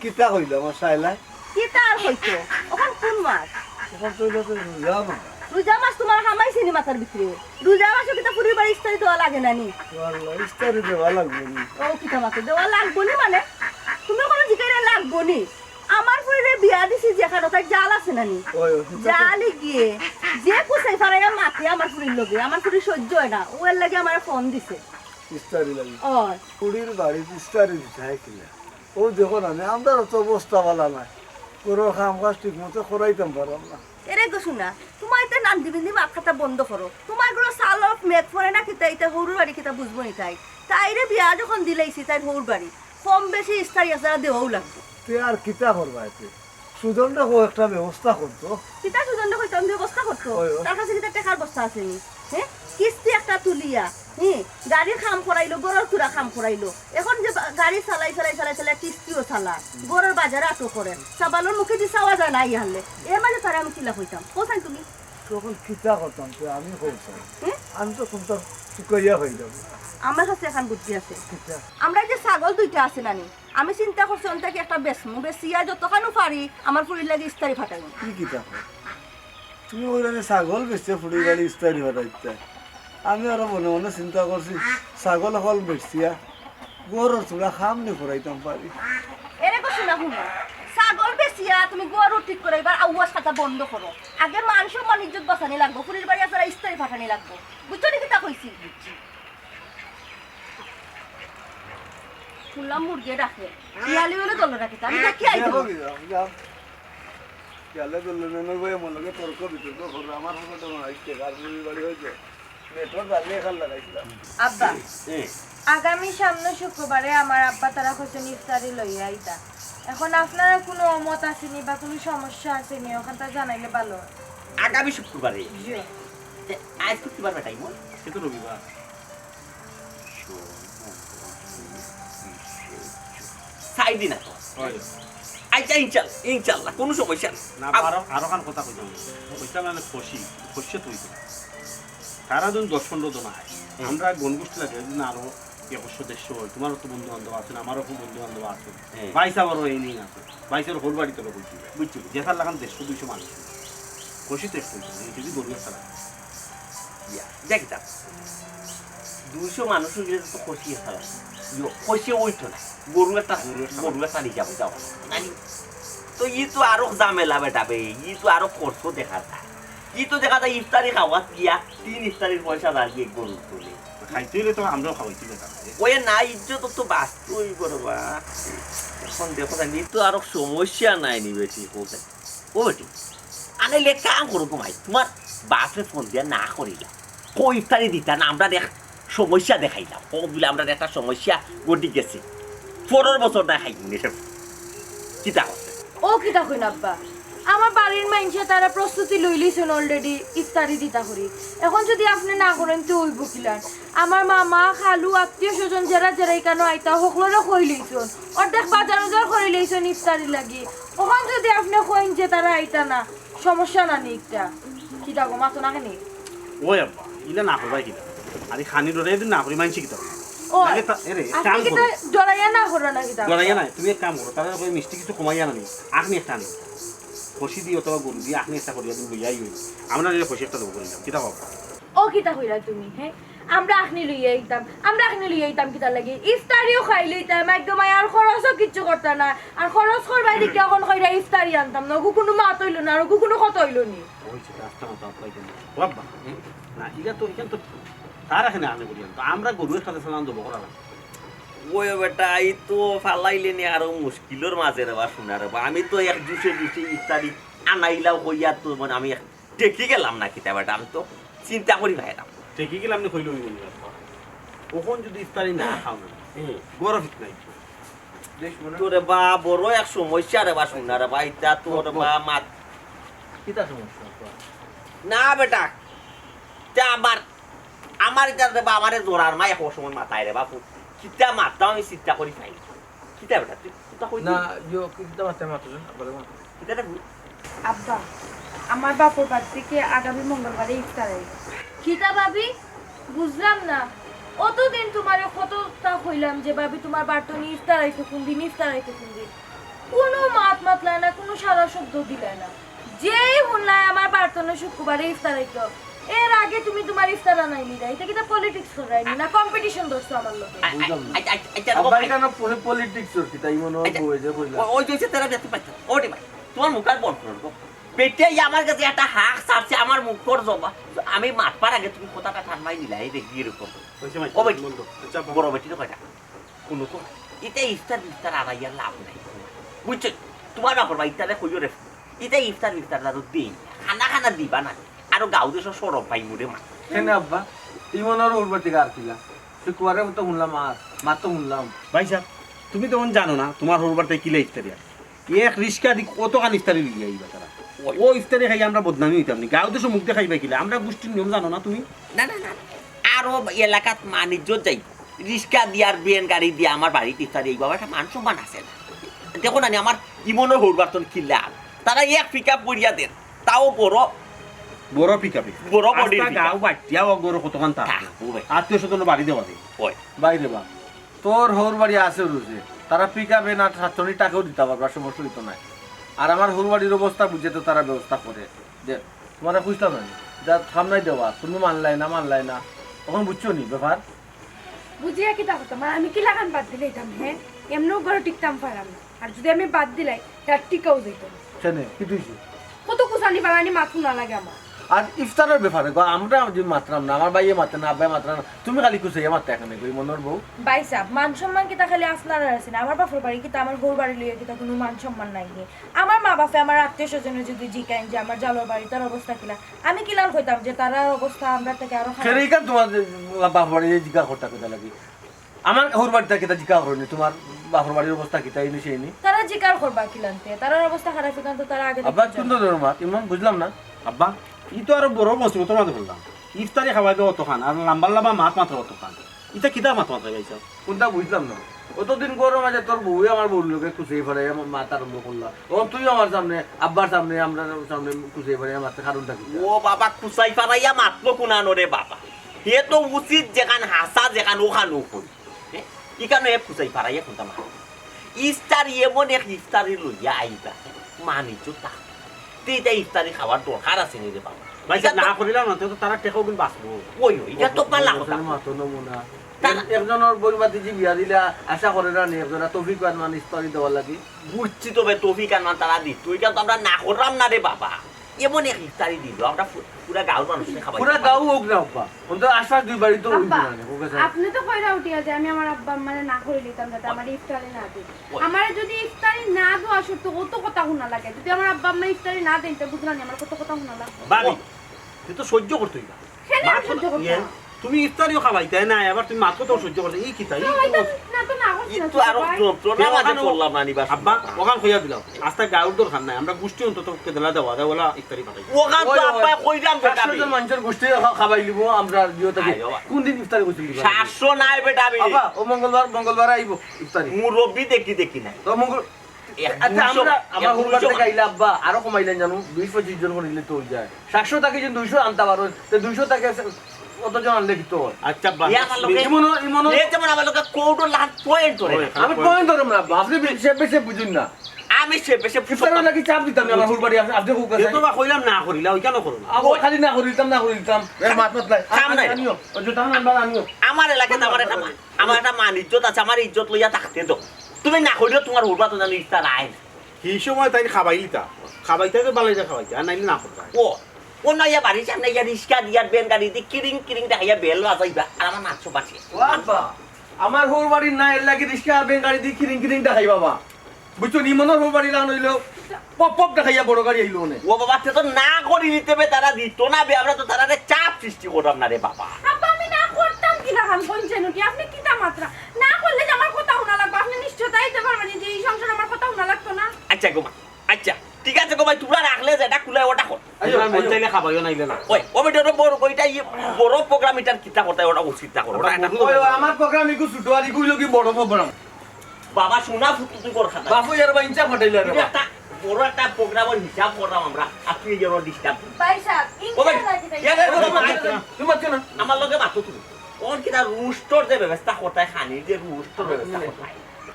কিতা কইলে আমার সায়লায় কিতা আর হইতো ওখান কোন মাস এখন তুই তো যাও না রোজা মাস তোমার হামাইছিনি মাথার ভিতরে রোজা মাসে কিতা ফুরির বাড়ি ইস্তারি দেওয়া লাগে নানি আল্লাহ ইস্তারি দেওয়া লাগবে নি ও কিতা মাকে দেওয়া লাগবো নি মানে তুমি কোনো জিকাইরে লাগবো নি আমার ফুরিরে বিয়া দিছি যেখানে তাই জাল আছে নানি ওই জালি গিয়ে যে কুসাই ফারাইয়া মাকে আমার ফুরির লগে আমার ফুরি সহ্য হয় না ও এর লাগে আমার ফোন দিছে ইস্তারি লাগে ও কুড়ির বাড়িতে ইস্তারি দিতে হয় কিনা ও দেখো না আমরা তো অবস্থা ভালো নাই পুরো কাম কাজ ঠিক মতো করাইতাম পারলাম না এরে গো শুনা তোমার এটা নান্দি বিন্দি মাত খাতা বন্ধ করো তোমার গুলো সাল অফ মেঘ পরে না কিতা এটা হৌর বাড়ি কিতা বুঝবো নি তাই তাইরে বিয়া যখন দিলাইছি তাই হৌর বাড়ি কম বেশি ইস্তারি আছে দেওয়াও লাগবে তুই আর কিতা করবা এতে সুদনটা একটা ব্যবস্থা করতো কিতা সুদণ্ড কইতো ব্যবস্থা করতো ওই। তার কাছে কিতা টাকার বস্তা আছে নি হ্যাঁ কিস্তি একটা তুলিয়া গাড়ির খাম করাইলো গরুর তুরা খাম করাইলো এখন যে গাড়ি চালাই কিস্তিও চালা গরুর বাজারে আটো করে সাবালোর মুখে দিয়ে চাওয়া যায় না ইহালে এর মাঝে তারা আমি কিলা হইতাম কোথায় তুমি তখন কিতা করতাম তো আমি করতাম হ্যাঁ? আমি তো কোনটা চুকাইয়া হয়ে যাবো আমার কাছে এখন বুদ্ধি আছে কিতা আমরা যে ছাগল দুইটা আছে নানি আমি চিন্তা করছি অন্তাকে একটা বেসমু বেসিয়া যতখানো পারি আমার ফুরির লাগে ইস্তারি ফাটাই কি কিতা কর তুমি ওইখানে ছাগল বেচতে ফুড়ি গাড়ি ইস্তারি হটাইতে আমি আরো মনে মনে চিন্তা করছি ছাগল হল বেচছিয়া গরুর চূড়া খাম নি ফুরাইতাম পারি এরে কো শোনা শুনো ছাগল বেসিয়া তুমি গরু ঠিক করে এবার আউয়াজ খাতা বন্ধ করো আগে মানুষ মান ইজ্জত বাঁচানি লাগবো ফুরির বাড়ি আছে ইস্তারি ফাটানি লাগবো বুঝছো নি কিতা কইছি ফুললাম মুরগি রাখে ইয়ালি হলে দল রাখে আমি দেখি আইতো গেলে বললেন বই মনে তর্ক বিতর্ক করবো আমার ফটো আইতে গাড়ি বাড়ি হয়েছে নেটওয়ার্ক জ্বালিয়ে খাল লাগাইছিলাম আব্বা আগামী সামনে শুক্রবারে আমার আব্বা তারা কইছেন ইফতারি লইয়া আইতা এখন আপনারা কোনো অমত আসেনি বা কোনো সমস্যা আসেনি ওখানটা জানাইলে ভালো হয়। আগামী শুক্রবারে আজ শুক্রবার বেটাই মন সে তো রবিবার 4 দিন আছে আচ্ছা ইনশাল্লাহ কোনো সমস্যা না আরো খান কথা কইতাম কইতাম মানে খুশি তুই তারা যখন 10-15 জন আয় আমরা গণগোষ্ঠী লাগে না আরো 100 সদস্য হয় তোমারও তো বন্ধু বান্ধব আছে আমারও খুব বন্ধু বান্ধব আছে বাইশ আবারও এই নিয়ে আছে বাইশের হোল বাড়িতে বলছি বুঝছি যেটার লাগান 100-200 মানুষ খুশি তো একটু এই যদি গরিব ছাড়া দেখতাম 200 মানুষের গেলে তো খুশি ছাড়া খুশি ওইতো না গরু একটা নিয়ে যাবো জানি তো ই তো আরো ঝামেলা বেটাবে ই তো আরো খরচ দেখা যায় ই তো দেখা যায় ইফতারি খাওয়া গিয়া 3 ইফতারির পয়সা দাঁড়িয়ে গরু তুলে খাইতে হলে তো আমরাও খাওয়াইছি বেটা ওই না ইজ্জত তো বাস্তবই করবা এখন দেখো জানি তো আরো সমস্যা নাই নি বেটি কোথায় ও বেটি আনাইলে কাম করো ঘুমাই তোমার বাপরে ফোন দিয়া না করিলা কই ইফতারি দিতা না আমরা দেখ সমস্যা দেখাইলাম ও বলে আমরা একটা সমস্যা ঘটি গেছে 15 বছর না খাই নেশে চিন্তা করছে ও কিতা কইন আব্বা আমার বাড়ির মানুষে তারা প্রস্তুতি লই লিছেন অলরেডি ইফতারি দিতা করি এখন যদি আপনি না করেন তো ওই বুকিলান আমার মামা খালু আত্মীয় স্বজন যারা যারা এখানে আইতা সকলরে কই লইছেন অর্ধেক বাজার বাজার করে লইছেন ইফতারি লাগি ওখান যদি আপনি কইন যে তারা আইতা না সমস্যা না নি একটা কিতা গো মাতো না কেন ওই আব্বা ইলা না করবাই কিনা আরে খানি ডরে দিন না করি মানছি কিতা ও আগে এরে কাম আপনি করো কিতা জড়াইয়া না করো না কিতা লড়াইয়া নাই তুমি এক কাম করো তাহলে ওই মিষ্টি কিছু কমাইয়া না নি আপনি একটা আনি খুশি দিয়ে অথবা গরু দিয়ে আপনি একটা করিয়া তুমি লইয়াই হই আমরা নিলে খুশি একটা দেবো করিলাম কিতা বাবা ও কিতা কইরা তুমি হ্যাঁ আমরা আখনি লইয়া আইতাম কিতা লাগে ইফতারিও খাই লইতাম একদম আর খরচও কিচ্ছু করতে না আর খরচ করবাই দিকে এখন কইরা ইফতারি আনতাম না গু কোনো মাত হইলো না আর গু কোনো কত হইলো নি হইছে রাস্তা মতো আপনাই কেন বাবা না ইলা তো এখান তো তার এখানে আনে করিয়াম তো আমরা গরুর সাথে সালাম দেবো করা না ওই বেটা এই তো ফালাইলে নি আরো মুশকিলের মাঝে রে বা শোনার বা আমি তো এক জুসে ইত্যাদি আনাইলাও হইয়া তো মানে আমি টেকি গেলাম না কিতা বেটা আমি তো চিন্তা করি ভাইরাম ঠিকই গেলে আপনি কইলে হইব কখন যদি ইফতারি না খাও না গরম ঠিক নাই তোরে বা বড় এক সমস্যা রে বা শোনার বা ইতা তোর বা মাত কিতা সমস্যা না বেটা তা আমার এটা রে বা আমারে জোরার মা এক সময় মাথায় রে বাপু কিতা মারতা আমি চিন্তা করি ভাই কিতা বেটা তুই কিতা কই না ইয়ো কিতা মাতে মাতো বলে মা কিতা রে আব্বা আমার বাপর বাড়ি থেকে আগামী মঙ্গলবারে ইফতার আইব কিতা ভাবি বুঝলাম না অতদিন তোমার কতটা কইলাম যে ভাবি তোমার বাড়তনি ইফতার আইতে কোন দিন কোনো মাতলাই না কোনো সারা শব্দ দিলাই না যেই শুনলাই আমার বাড়তনে শুক্রবারে ইফতার আইতো এর আগে তুমি তোমার ইফতার আনাইলি না এটা কিতা পলিটিক্স করাইনি না কম্পিটিশন ধরছো আমার লগে আবার কেন পলিটিক্স ওর কিতা ইমন বই যে কইলা ওই যে তেরা দেখতে পাচ্ছ ওরে ভাই তোমার মুখ আর বন্ধ করো পেটে আমার কাছে একটা হাক সারছে আমার মুখ কর জবা আমি মাতবার আগে তুমি কথাটা ঠান্ডাই দিলা এই দেখি এরকম হইছে ভাই ও ভাই বন্ধু আচ্ছা বড় বেটি তো কয়টা কোনো তো এটা ইফতার আনাইয়ার লাভ নাই বুঝছো তোমার বাপর ভাই ইফতারে কইও রে এটা ইফতার দারু দিই খানা দিবা না আর গাঁও দেশ সরব পাই মুরে মা কেন আব্বা ইমনের উর্বরতি কার কিলা শুক্রবারে তো শুনলাম মাত তো শুনলাম ভাই সাহেব তুমি তো জানো না তোমার হরবারতে কিলে ইফতারি এক রিস্কা দি কতখান ইফতারি লিয়ে আইবা তারা ও ইফতারি খাই আমরা বদনামি হইতাম নি গাঁও দেশে মুখ দেখাইবা কিলে আমরা গোষ্ঠীর নিয়ম জানো না তুমি না আরো এলাকাত বাণিজ্য যাই রিক্সা দিয়ার বিএন গাড়ি দিয়ে আমার বাড়িতে ইফতারি এই বাবাটা মান সম্মান আছে না দেখো না আমার ইমনের হরবারতন কিলা তারা এক পিক আপ করিয়া দেন তাও বড় পিকাপে বড় বডির গাঁও বাটিয়া গরু কতখান তা আত্মীয় স্বজন বাড়ি দেওয়া দেয় ওই বাইরে বা তোর হোর বাড়ি আছে রুজে তারা পিকাবে না 7 টাকাও দিতে পারবা সমস্যা হইতো না আর আমার হোর বাড়ির অবস্থা বুঝে তো তারা ব্যবস্থা করে যে তোমারা বুঝতাম না যা সামনে দেওয়া তুমি মানলাই না তখন বুঝছো নি ব্যাপার বুঝিয়া কিতা হতাম আমি কি লাগান বাদ দিলাইতাম হ্যাঁ এমনও ঘরে টিকতাম পারাম না আর যদি আমি বাদ দিলাই তার টিকাও যাইতাম সেনে কি তুইছি কত কুসানি বাগানি মাথু না লাগে আমার আর ইফতারের ব্যাপারে গো আমরা যে মাত্রাম না আমার ভাইয়ে মাত্রা না আব্বাই মাত্রা না তুমি খালি কুসাইয়া মাত্রা এখানে কই মনোর বউ ভাই সাহেব মান সম্মান কিতা খালি আপনার আছে না আমার বাপের বাড়ি কিতা আমার ঘর বাড়ি লইয়া কিতা কোনো মান সম্মান নাই নি আমার মা বাপে আমার আত্মীয় স্বজনের যদি জিকাইন যে আমার জালোর বাড়ি তার অবস্থা কিলা আমি কিলার কইতাম যে তার অবস্থা আমরা থেকে আরো খারাপ সেটাই কেন তোমার বাপ বাড়ি জিজ্ঞা করতে কথা লাগি আমার হোর বাড়িটা কিতা জিজ্ঞা করিনি তোমার বাপর বাড়ির অবস্থা কিতা এই সেইনি তারা জিকার করবা কিলানতে তার অবস্থা খারাপ কিন্তু তারা আগে আব্বা কোন ধরনের মাত ইমন বুঝলাম না আব্বা ই তো আরো বড় মুসিবত মাঝে বললাম ইফতারি খাওয়াই দেওয়া অতখান আর লম্বা মাছ মাত্র অতখান এটা কিতা মাছ মাত্র গাইছ কোনটা বুঝলাম না অতদিন গরম আছে তোর বউ আমার বউর লোকে খুশি ফেলে মাথা আরম্ভ করলাম ও তুই আমার সামনে আব্বার সামনে আমরা সামনে খুশি ফেলে মাথা কারণটা কি ও বাবা কুসাই পারাইয়া মাতলো কুনানো রে বাবা হে তো উচিত যেখান হাসা যেখান ওখানো কই ইকানো এ কুসাই পারাইয়া কোনটা মা ইফতারি এমন এক ইফতারি লইয়া আইবা মানিছো তা তেইটা ইফতারি খাওয়ার দরকার আছে নি রে বাবা ভাই না করিলাম না তো তারা টেকাও কিন্তু বাঁচবো ওই এটা তো পালা কথা মাতো নমুনা একজনের বইবাতি যে বিয়া দিলা আশা করে না নি একজনের তৌফিক বাদ মান স্তরি দেওয়ার লাগি বুঝছি তবে তৌফিক আনমান তারা দি তুই কিন্তু আমরা না করলাম না রে বাবা এমন এক ইফতারি দিল আমরা পুরা গাঁওর মানুষকে খাবার পুরা গাঁও হোক না আব্বা অন্তত আশপাশ দুই বাড়ি তো আব্বা, হইতো না ওকে আপনি তো কইরা উঠিয়া যে আমি আমার আব্বা মানে না করে দিতাম যাতে আমার ইফতারি না দিই আমার যদি ইফতারি না দেওয়া সত্ত্বেও অত কথা শোনা লাগে যদি আমার আব্বা আম্মা ইফতারি না দেন তো বুঝলাম না আমার কত কথা শোনা লাগবে বাবি তুই তো সহ্য করতেই না কেন আমি সহ্য করতাম? তুমি ইফতারিও খাবাইতে না এবার তুমি মাত্র তো সহ্য করতে এই কিতা না, না তো না করছি না, একটু আরো সবাই। যন্ত্রণা মাঝে করলাম না নিবাস আব্বা ওখান হইয়া দিলাম আস্তে গাউর দরকার নাই আমরা গোষ্ঠী অন্তত কেদলা দেওয়া দেওয়া ইফতারি পাঠাই ওখান তো আব্বা কইলাম বেটা 500 জন মানুষের গোষ্ঠী খাবাই লিব আমরা দিও থেকে আয় বাবা। কোন দিন ইফতারি করছিল 700 নাই বেটা আমি আব্বা ও মঙ্গলবার আইব ইফতারি মুরব্বি দেখি না তো মঙ্গল আচ্ছা আমরা আমার হুরবাট থেকে আইলা আব্বা আরো কমাইলেন জানো 20-25 জন করে দিলে তো হই যায় 700 টাকা যদি 200 আনতে পারো তো 200 টাকা কতজন আনলে কি তো আচ্ছা ইয়া আমার লোকে ইমনো এই যেমন আমার লোকে কোড লাখ পয়েন্ট ধরে না। আমি পয়েন্ট ধরম না আব্বা আপনি বেশি বুঝুন না আমি সে বেশি ইফতারের লাগি চাপ দিতাম না আমার হুরবাড়ি আপনি হুক আছে তো বা কইলাম না করিলা ওই কেন করো না আবো খালি না করিতাম এর মাত নাই কাম নাই। আনিও ও জুতা আনবা আনিও আমার এলাকাতে আমার একটা মান ইজ্জত আছে আমার ইজ্জত লইয়া থাকতে তো তুমি না করিও তোমার উড়বা তো জানি ইস্তা নাই কি সময় তাই খাবাইলিতা খাবাইতে তো বালাই খাবাইতে আর নাইলে না করতা ও নয়া বাড়ি সামনে ইয়া রিস্কা দিয়ার বেন গাড়ি দি কিরিং দেখাইয়া বেল বাজাইবা আর আমার নাচো পাচ্ছে ও আব্বা আমার হুরবাড়ি না এর লাগি রিস্কা বেন গাড়ি দি কিরিং দেখাই বাবা বুঝছো ইমনোর হুরবাড়ি লাগানো হইলো পপ দেখাইয়া বড় গাড়ি আইলো না ও বাবা সে তো না করি নিতে হবে তারা দিত না বে আমরা তো তারা চাপ সৃষ্টি করলাম না রে বাবা আব্বা আমি না করতাম কি লাগাম কোনছেন কি আপনি কিতা মাত্রা না করলে যে আমার কথা শোনা লাগবে আপনি নিশ্চয় তাইতে পারবেন যে এই সংসারে আমার কথা শোনা লাগতো না আচ্ছা গো মা আচ্ছা ঠিক আছে গো ভাই তোমরা রাখলে যেটা খুলে ওটা কর তোমার মন চাইলে খাবাইও নাইলে না ওই ও বেটা বড় কইটা বড় প্রোগ্রাম এটার কিতা করতে ওটা উচিত তা করো ওই আমার প্রোগ্রাম ইকু ছুটো আর ইকু কি বড় প্রোগ্রাম বাবা শোনা ফুটু তুই কর খাতা বাপু এর বাইঞ্চা ফাটাইলা রে একটা বড় একটা প্রোগ্রামের হিসাব করলাম আমরা আপনি যেন ডিস্টার্ব ভাই সাহেব ও ভাই ইনশাআল্লাহ তুমি মারছো না আমার লগে মাতো তুমি ওর কিটা রুস্টর যে ব্যবস্থা করতে খানির যে রুস্টর ব্যবস্থা করতে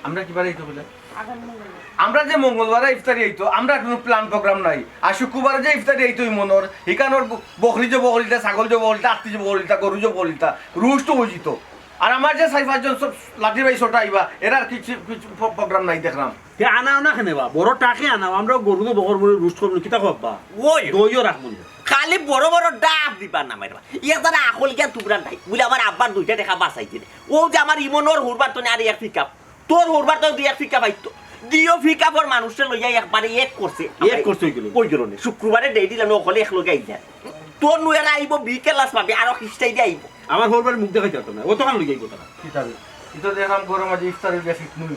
আমরা কিবারে আইতো বলে আগামী মঙ্গলবার আমরা যে মঙ্গলবারে ইফতারি আইতো আমরা কোনো প্ল্যান প্রোগ্রাম নাই আর শুক্রবারে যে ইফতারি আইতো মনর এখানোর বকরি যে বকরিটা ছাগল যে বকরিটা আত্মি যে বকরিটা গরু যে বকরিটা রুষ্ট বুঝিত আর আমার যে 4-5 জন সব লাঠি ভাই ছোটা আইবা এর আর কিছু প্রোগ্রাম নাই দেখলাম তে আনাও না কেনে বা বড় টাকে আনাও আমরা গরু তো বকর মরে রুস্ট করব কিতা খাবা ওই দইও রাখবো খালি বড় বড় ডাব দিবার না মারবা ইয়া তারা আকল গিয়া টুকরা নাই বলে আমার আব্বার দুইটা টাকা বাঁচাইতে ও যে আমার ইমনোর হুরবার তো আর এক পিকআপ তোর হুরবার তো দুই এক পিকআপ আইতো দিও পিকআপর মানুষে লইয়া একবারে এক করছে কই গেল না শুক্রবারে দেই দিলাম ওখানে এক লগে আইলা তোর নুয়েরা আইব বিকেলাস পাবে আর খিস্টাই দিয়ে আইব আমার হরবার মুখ দেখাই যেত না ও তো কান লইয়াই কথা কি তাবে এটা দেখলাম গরম আজ ইফতারের বেশি নুই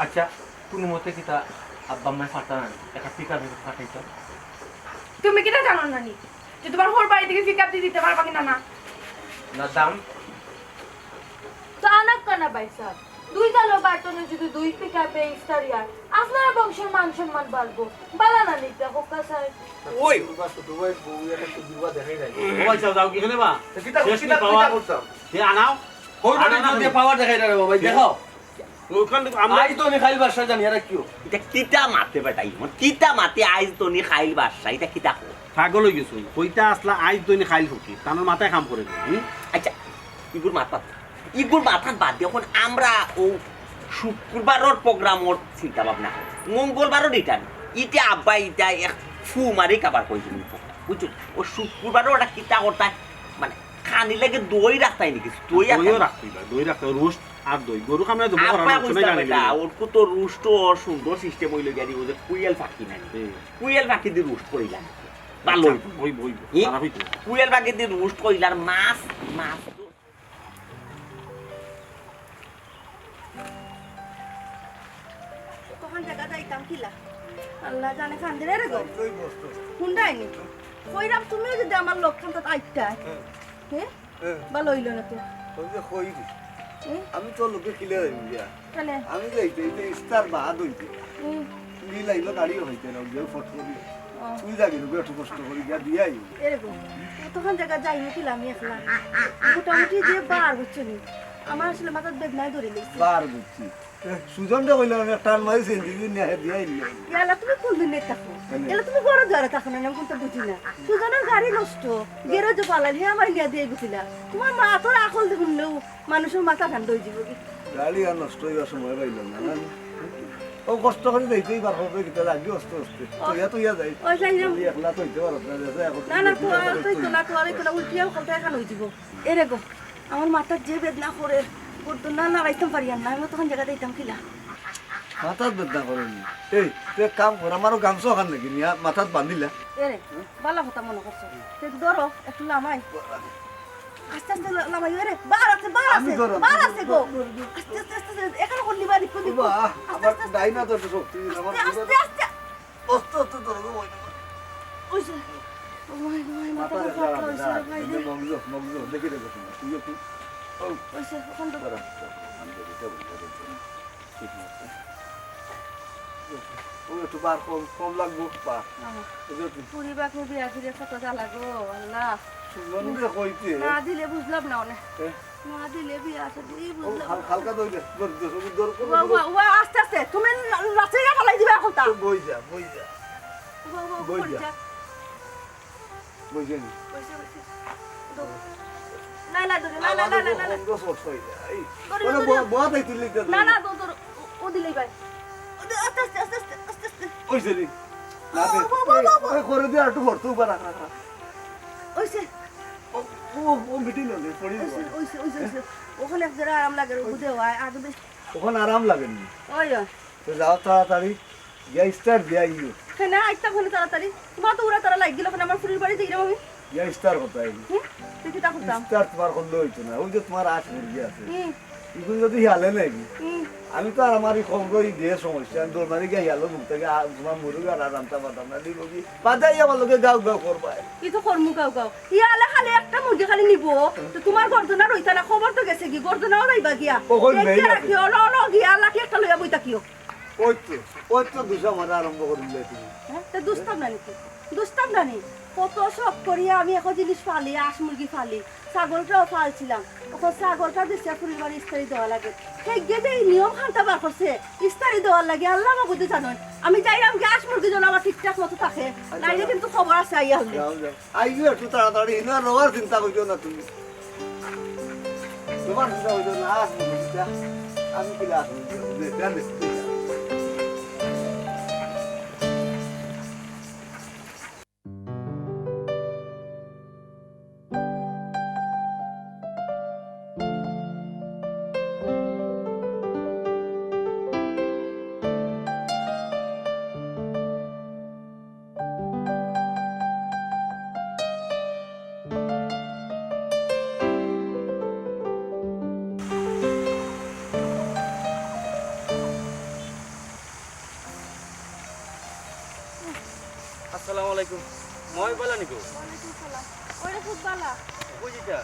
আচ্ছা কোনো মতে কিতা আব্বা আম্মা ফাটা না একটা পিকআপ ফাটাইতো তুমি কিটা জানো না নি যে তোমার হোর বাড়ি থেকে পিকআপ দিয়ে দিতে পারবা কিনা না না দাম তো আনাক কানা ভাই সাহেব দুই জালো বাটনে যদি দুই পিকআপে ইফতারি আর আপনার বংশের মান সম্মান বাড়বো বালা না নিতে হোকা সাহেব ওই ও আচ্ছা যাও কি কেনে বা কিতা শেষ কিতা পাওয়া করতাম তে আনাও হইবারে যদি পাওয়ার দেখাই রে বাবা দেখো ওখান আমরা আই তো নি খাইল বাসা জানি আর কিও এটা কিতা মাতে বেটাই কিতা মাতে আইজ তোনি খাইল বাসা এটা কিতা কো পাগল হয়ে গেছো কইতা আসলা আইজ দইনি খাইল ফুকি তানোর মাথায় কাম করে আচ্ছা ইগুর মাথা বাদ দিয়ে এখন আমরা ও শুক্রবারের প্রোগ্রামর চিন্তা ভাবনা মঙ্গলবারও রিটার্ন ইটা আব্বা ইটা এক ফু মারি কাবার কইছিল বুঝছো ও শুক্রবারও ওটা কিতা করতা মানে খানি লাগে দই রাখতাই নাকি দই দইও রাখতে দই রাখতে রোস্ট আর দই গরু খামনা তো বড় আব্বা না কইতা বেটা ওরকু তো রুস্ট আর সুন্দর সিস্টেম হইল গিয়া ওদের কুইয়েল ফাঁকি নাই কুইয়েল ফাঁকি দিয়ে রুস্ট করিলাম ভালো ওই বই খারাপ হইতো কুইয়েল ফাঁকি দিয়ে রুস্ট করিলাম মাছ কখন জায়গা যাইতাম কিলা আল্লাহ জানে খান্দির রে গো হুন্ডাই নি কইরাম তুমিও যদি আমার লক্ষণ তো আইতা হ্যাঁ ভালো হইল না তো আমি তো লোকে কিলে দিয়া কেন আমি যাইতে এই স্টার বাদ হইতে নীল আইলো গাড়ি হইতে না যে ফটো করি তুই যাবি না একটু কষ্ট করি গিয়া দিয়াই এরকম তখন জায়গা যাই না কিলা আমি একলা মোটামুটি যে বার হচ্ছে নি আমার আসলে মাথার বেদনায় ধরে লইছি বার বুঝছি সুজনটা কইলাম আমি টান মারিছি দিদি নিয়ে দিয়াই এলা তুমি কোন দিন থাকো এলা তুমি বড় ধরে থাকো না আমি কোনটা বুঝি না সুজনের গাড়ি নষ্ট গেরোজে পালালি আমার নিয়ে দিয়ে গেছিলা তোমার মা তোর আকল দেখুন মানুষের মাথা ঠান্ডা হয়ে যাবে গাড়ি আর নষ্ট হইবার সময় পাইলাম না ও কষ্ট করে যাইতেই বার হবে কিতা লাগি অস্তে অস্তে তুইয়া যাই ওই যাইলাম তুই একলা তো হইতে পারত না যে এখন না না তুই তো না তোলা উল্টিয়া কলটা এখন হয়ে যাব এরে গো আমার মাথার যে বেদনা করে করতো না নাড়াইতাম পারি আর না আমি তখন জায়গা দিতাম কিলা মাথার বেদনা করেনি এই তুই এক কাম কর আমারও গামছা ওখান নাকি নিয়া মাথাত বান্ধিলা এরে বালা কথা মনে করছো তুই ধরো একটু লামাই আস্তে আস্তে লামাই রে বার আছে গো আস্তে আস্তে আস্তে এখানে করলি বাড়ি কই দিব বাহ আবার ডাইনা তো শক্তি আমার আস্তে আস্তে অস্তে অস্তে ধরো ওই ওইছে ওই মাথা ফাটা হইছে ভাই রে মগজ দেখি রে তুই একটু ওইছে ওখান তো ও একটু বার কম লাগবো বা পুরি বাকু বিয়া দিলে কত জ্বালা গো আল্লাহ সুগন্ধে কইতে না দিলে বুঝলাম না অনেক না দিলে বিয়া আছে বুঝি বুঝলাম হালকা দইলে দর ওয়া আস্তে আস্তে তুমি নাচে ফলাই দিবা এখন তা বই যা বই যা না না না না না না না বন্ধ সব হই যা এই ওরে বয়া তাই তুই লিখতে না না তোর ও দিলেই ভাই আস্তে আস্তে আস্তে আস্তে আস্তে আস্তে ওই জেলি না দে ওই করে দে একটু ভরতে উপর রাখ ওইছে ও মিটিং হলে পড়ি ওইছে ওখানে এক জায়গায় আরাম লাগে বুঝে হয় আগে বেশ ওখানে আরাম লাগেনি ওই তো যাও তাড়াতাড়ি গিয়া স্টার দিয়া ইউ না আইতা ওখানে তাড়াতাড়ি তোমার তো ওরা তারা লাগ গেল আমার ফুরির বাড়ি যাই আমি গিয়া স্টার কোথায় দেখি তা করতাম স্টার তোমার করলে হইতো না ওই যে তোমার আশ মুরগি আছে এখন যদি হিয়ালে নাকি আমি তো আর আমার কম করে দিয়ে সমস্যা আমি দৌড় মারি গিয়ে হিয়ালো মুখ থেকে তোমার মুরগি আর আরামটা বাদাম না দিব কি বাদাই আমার লোকে গাও করবা কি তো করমু গাও ইয়ালে খালি একটা মুরগি খালি নিব তো তোমার গর্দনা রইতা না খবর তো গেছে কি গর্দনাও রাইবা গিয়া কখন নেই কি হলো গিয়া লাকি একটা লইয়া বইতা কিও ওই তো দুসা মারা আরম্ভ করিলে তুমি হ্যাঁ তো দুস্তাম না নাকি দুস্তাম না নি কত শখ করিয়া আমি এখন জিনিস ফালি আঁশ মুরগি ফালি ছাগলটাও ফালছিলাম এখন ছাগলটা দিচ্ছে ফুরির বাড়ি ইস্তারি দেওয়া লাগে সেই গেদে নিয়ম খানটা বার করছে ইস্তারি দেওয়ার লাগে আল্লাহ আমার বুঝতে জানেন আমি চাইলাম কি আঁশ মুরগি যেন আমার ঠিকঠাক মতো থাকে নাইলে কিন্তু খবর আছে আইয়া হলে আইও একটু তাড়াতাড়ি না রোগার চিন্তা করছো না তুমি তোমার চিন্তা করছো না আমি কি লাভ আসসালামু আলাইকুম মই বলা নিকো ওইটা খুব ভালো বুঝিতা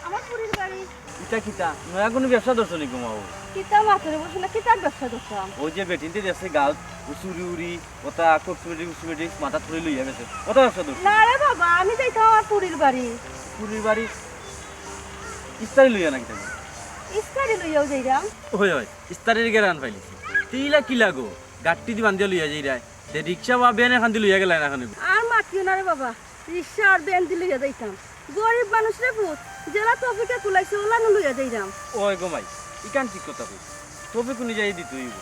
আমার ফুরির বাড়ি ইটা কিতা নয়া কোনো ব্যবসা ধরছ নিকো মাও কিতা মাথরে বসে না কিতার ব্যবসা করতাম ও যে বেটিনতে দেশে গাল উসুরি উরি ওটা কসমেটিক মাথা থুরি লইয়া গেছে ওটা ব্যবসা ধরছ না রে বাবা আমি যাইতাম আমার ফুরির বাড়ি পুরির বাড়ি ইস্তারি লইয়া নাকি তুমি ইস্তারি লইয়াও যাইরাম ওই ইস্তারির গেরান পাইলি তিলা কি লাগো গাট্টি দি বান্ধিয়া লইয়া যাই রায় তে রিক্সা বা বেন এখান দি লইয়া গেল না এখন আর মাতিও না রে বাবা রিক্সা আর বেন দি লইয়া যাইতাম গরিব মানুষ রে পুত জেলা টপিকে কুলাইছে ওলা লইয়া যাইরাম ওই গোমাই ইকান ঠিক কথা কই তবে কোনি যাই দিত হইব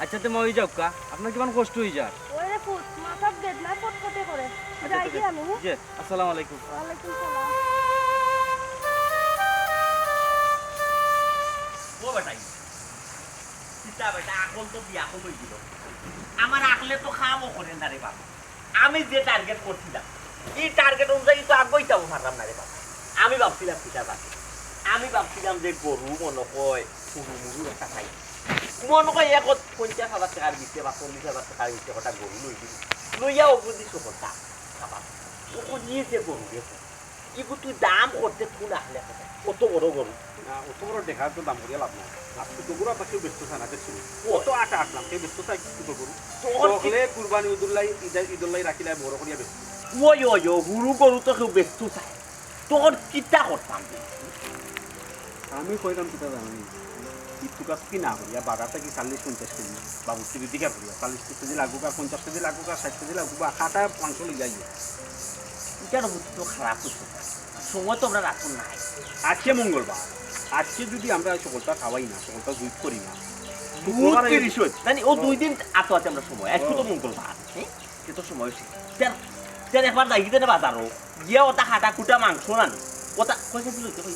আচ্ছা তে মই যাও কা আপনার কিমান কষ্ট হই যায় ওই রে পুত মাথা বেদনা পটপটে করে যাই কি আমি জি আসসালামু আলাইকুম ওয়ালাইকুম সালাম ও বেটাই চিতা বেটা আকল তো বিয়া কম হয়ে গেল আমার আকলে তো খামও করেন না রে বাবা আমি যে টার্গেট করছিলাম এই টার্গেট অনুযায়ী তো আগাইতাম পারলাম না রে বাবা আমি ভাবছিলাম চিতা বাকি আমি ভাবছিলাম যে গরু মনে হয় পুরু মুরু একটা খাই মনে হয় এখন 50,000 টাকার দিচ্ছে বা 40,000 টাকার দিচ্ছে ওটা গরু লই দিবি লইয়া ওগুলি সকলটা খাবা ওকে নিয়েছে গরু দেখো এগুলো তুই দাম করতে কোন আসলে কত বড় গরু অত বড় দেখার তো দাম করিয়া লাভ নাই আজকে তো গুড়া পাখি ব্যস্ত থানা দেখছি কত আটা আসলাম কে ব্যস্ত থাকি তো গরু সকলে কুরবানি ঈদুল্লাহ রাখিলে বড় করিয়া ব্যস্ত ওই হুরু গরু তো কেউ ব্যস্ত চাই তোর কিতা করতাম আমি কইলাম কিতা জানি ঈদ কাজ কি না করিয়া বাজারটা কি 40-50 কেজি বা 50 দিকে করিয়া 40 কেজি লাগুক আর 50 কেজি লাগুক আর 60 কেজি লাগুক বা খাটা মাংস লই যাই কেন তো খারাপ হচ্ছে সময় তো আমরা রাখুন নাই আজকে মঙ্গলবার আজকে যদি আমরা সকলটা খাওয়াই না সকলটা জুইট করি না শুক্রবার বুঝতে রিসোর্ট মানে ও 2 দিন আতো আছে আমরা সময় আজকে তো মঙ্গলবার হ্যাঁ তো সময় হয়েছে তের একবার যাই দিতে না বাজারও গিয়া ওটা হাঁটা কুটা মাংস না ওটা কই কেজি লইতে কই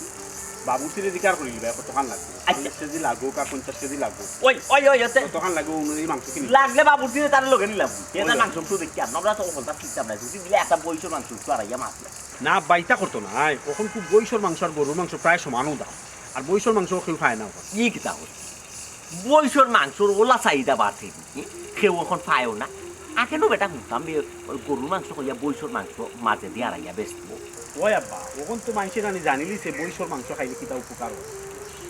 বাবুর সিরে দিকার করি লিবা কতখান লাগবে আচ্ছা। 40 কেজি লাগবে কা 50 কেজি লাগবে ওই ওই ওই ওতে কতখান লাগবে অনুযায়ী মাংস কিনি লাগলে বাবুর দিনে তার লগে নিলাম এটা মাংস তো দেখি আমরা তো ওখানটা ঠিকঠাক নাই যদি দিলে একটা বইশোর মাংস তো আর ইয়া মাছ না বাইতা করতো না কখন খুব বৈশর মাংস আর গরুর মাংস প্রায় সমানও দাম আর বৈশর মাংস কেউ খায় না ওখানে। কি কিতা বইশোর মাংসর ওলা চাহিদা বাড়ছে কেউ এখন পায়ও না আখেনো বেটা শুনতাম গরুর মাংস কইয়া বইশোর মাংস মাঝে দিয়ে আড়াইয়া বেচবো ওই আব্বা ওখন তো মানুষের জানি জানিলিছে বৈশর মাংস খাইলে কিতা উপকার হয়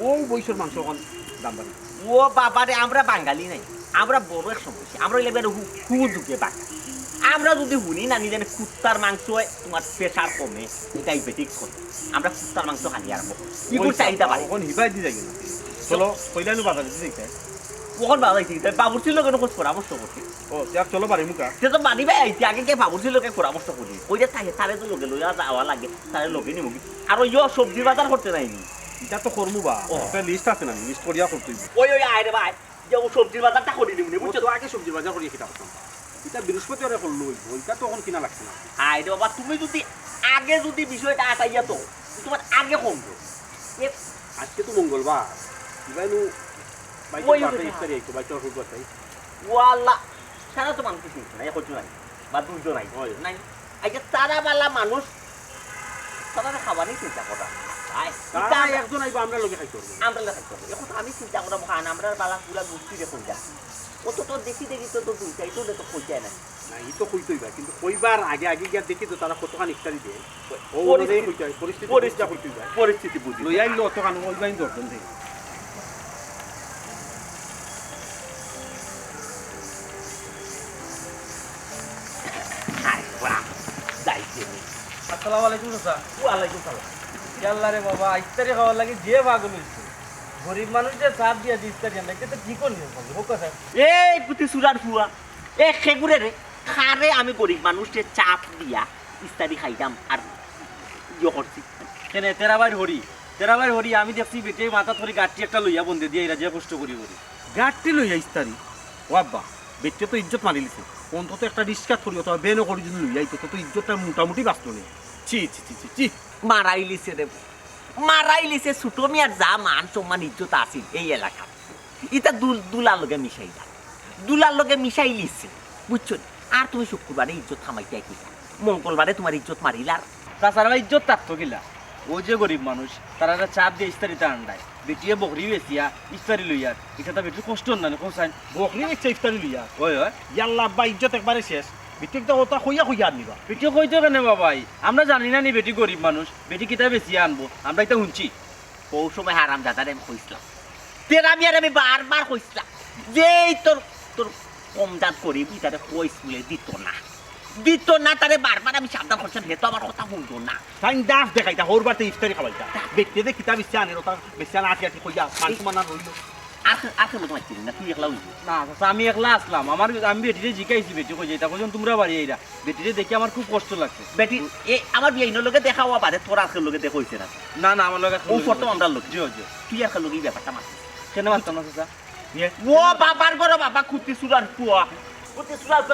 ও বৈশর মাংস এখন দাম বাড়ি ও বাবারে আমরা বাঙালি নাই আমরা বড় এক সমস্যা আমরা লেবে হু ঢুকে বাঙালি আমরা যদি শুনি না নিজে কুত্তার মাংস তোমার প্রেশার কমে ডায়াবেটিস কমে আমরা কুত্তার মাংস খালি আরম্ভ ইগুর চাহিদা বাড়ে এখন হিবাই দি যাই না চলো কইলানো বাজারে দিতে চাই কখন বাজাইছি বাবুর ছিল কেন খোঁজ পরামর্শ করছি ও যাক চলো বাড়ি মুখা সে তো বাড়িবে আইছি আগে কে বাবুর ছিল কে পরামর্শ করি ওই যে থাকে তারে তো লোকে লইয়া যাওয়া লাগে তারে লোকে নিমুগি আর ওই সবজি বাজার করতে নাইনি এটা তো করমু বা একটা লিস্ট আছে না লিস্ট করিয়া করতে হইব ওই ওই আয় রে ভাই যে ও সবজির বাজারটা করে দিবনি বুঝছো বুঝছো তো আগে সবজি বাজার করিয়া কিতা করতাম এটা বৃহস্পতিবারে করলো ওইটা তো এখন কিনা লাগছে না আয় রে বাবা তুমি যদি আগে যদি বিষয়টা আটাইয়া তো তোমার আগে কমতো আজকে তো মঙ্গলবার ইবাইনু ওই বাইকে ওই ইফতারি আইতো বাইকে অসুখ করতাই ওয়াল্লা সারা তো মানুষ চিনছে না এখন নাই বা দুজন নাই ওই। নাই এই যে তারাবালা মানুষ তারা খাবারই চিন্তা করা আয় তাই একজন আইবা আমরা লগে খাইতে পারবো আমরা লেখা করবো এখন তো আমি চিন্তা করা খান আমরা বালা পুরা গোষ্ঠী দেখুন যা ও তো দেখি তো দুইটাই তো তো কইতাই না না ই তো কইতই বা কিন্তু কইবার আগে আগে গিয়া দেখি তো তারা কতখানি ইফতারি দেয় ও পরিস্থিতি- অনুযায়ী কইতে হয় পরিস্থিতি কইতই যায় পরিস্থিতি বুঝি লই আইলো অতখানি ওইবাইন দর্শন দেয় আয় বাবা যাইছে আসসালামু আলাইকুম চাচা ওয়ালাইকুম সালাম ইয়াল্লা রে বাবা ইফতারি খাওয়ার লাগে যে পাগল হইছে গরিব মানুষ যে চাপ দিয়া দি ইফতারি আনলে এটা কি করলি হোক কথা এই পুতি সুরার ফুয়া এ খেগুরে রে খারে আমি গরিব মানুষকে চাপ দিয়া ইস্তারি খাইতাম আর ইয়ে করছি কেনে তেরাবাই হরি আমি দেখছি বেটে মাথা ধরে গাঠি একটা লইয়া বন্ধে দিয়ে এরা যে কষ্ট করি করি গাড়টি লইয়া ইস্তারি ও আব্বা বেটে তো ইজ্জত মারি লিছে অন্তত একটা রিস্কা করি অথবা বেনও করি যদি লইয়া আইতো তো ইজ্জতটা মোটামুটি বাঁচত নেই চি চি চি চি চি মারাইলিছে রে মারাইলিছে ছোট মিয়ার যা মান সম্মান ইজ্জত আছিল এই এলাকা ইটা দুলার লগে মিশাই যা দুলার লগে মিশাই লিছে বুঝছো আর তুমি শুক্রবারে ইজ্জত থামাইতে কি মঙ্গলবারে তোমার ইজ্জত মারিলার তাছাড়া ইজ্জত থাকতো গিলা ও যে গরিব মানুষ তারা একটা চাপ দিয়ে ইফতারিতে আন্ডায় বেটিয়ে বকরি বেচিয়া ইফতারি লইয়ার এটা তো বেটির কষ্ট না কোসাইন বকরি দেখছে ইফতারি লইয়া ওই হয় ইয়াল্লা আব্বা ইজ্জত একবারে শেষ বিটিক তো ওটা কইয়া কইয়া আনিবা বেটিও কইতো কেন বাবাই আমরা জানি না নি বেটি গরিব মানুষ বেটি কিতা বেচিয়া আনবো আমরা এটা শুনছি ও সময় হারাম দাদারে আমি কইছিলাম তেরা মিয়ার আমি বারবার কইছিলাম যে তোর তোর কম দাঁত করি তারে কইস বলে দিত না তারে বারবার আমি সাবধান করছেন হে তো আমার কথা শুনতো না তাই দাস দেখাইতা হোর বাড়িতে ইফতারি খাবাইতা বেটে দে কিতাব ইচ্ছা আনে ওটা বেশি আনা আটি আটি কইয়া মানুষ মানা রইল আর কেন তোমার চিনি না তুই একলা হইলি না চাচা, আমি একলা আসলাম আমি বেটিরে জিকাইছি বেটি কই যাই তখন তোমরা বাড়ি এইরা বেটিরে দেখে আমার খুব কষ্ট লাগছে বেটি এ আমার বিয়াইনের লগে দেখা হওয়া বাদে তোর আজকের লগে দেখা হইছে না না না আমার লগে ও ফটো আমরা লোক জিও তুই আজকের লগে এই ব্যাপারটা মার কেন মারতাম না চাচা ও বাবার ঘর বাবা খুঁটি সুরার পুয়া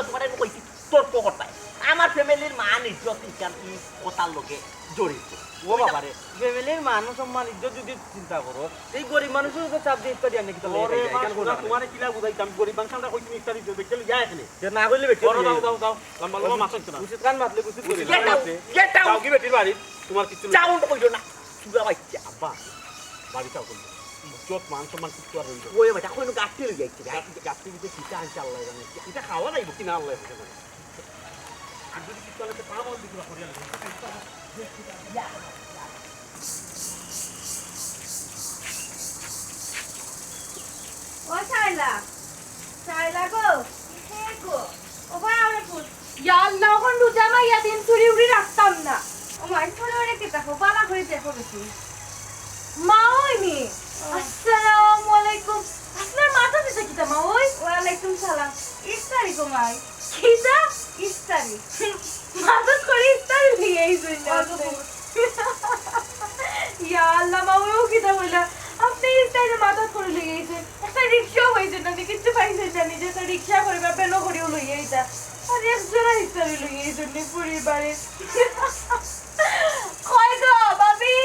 তোমার আমি কইছি তোর পকটায় আমার ফ্যামিলির মান ইজ্জত ইকান ই কথার লগে জড়িত ও বাবারে ফ্যামিলির মান সম্মান ইজ্জত যদি চিন্তা করো এই গরিব মানুষের উপর চাপ দিয়ে ইফতারি আনে কিতা ওরে লইয়া মা, সোনা, তোমারে কিলা বুঝাইতাম গরিব মানুষ আমরা কই তুমি ইফতারি দিও বেটে লইয়া এখানে না কইলে বেটি দাও দাও দাও লম্বা লম্বা মাছ হচ্ছে না উচিত কান মাতলে উচিত করি গেট যাও কি বেটির বাড়ি তোমার কিছু লইয়া- চাউন্ড কইলো না সুগা বাইছে আব্বা বাড়ি যাও কইলো ইজ্জত মান সম্মান কিছু আর রইল ওই বেটা কইনো গাছটি লই যাইছে গাছটি দিতে কিটা আনছে আল্লাহ জানে এটা খাওয়া নাই কিনা আল্লাহ জানে আর যদি কিছু আনতে পাবো দিবা করিয়া ও চাইলা গো হে গো ও ভাই আমরা ফুল ইয়াল্লা কোন রোজা মাইয়া দিন চুরি উড়ি রাখতাম না ও মাই ফোনে ওরে কি দেখো বালা করে দেখো বেশি মা ওইনি আসসালামু আলাইকুম আপনার মাথা দিতে কিটা মা ওই ওয়ালাইকুম সালাম ইফতারি গো মাই কিটা ইফতারি মাদত করে ইফতারি নিয়ে এই জন্য ইয়াল্লা মা ও কিটা বইলা আপনি ইফতারি মাদত করে লেগেছে একটা রিক্সা হয়েছে না কিছু পাইছে জানি যে রিক্সা করবে বেলো করেও লইয়া এটা আর একজোড়া ইফতারি লইয়া এই জন্য পরিবারে কয় গো বাবি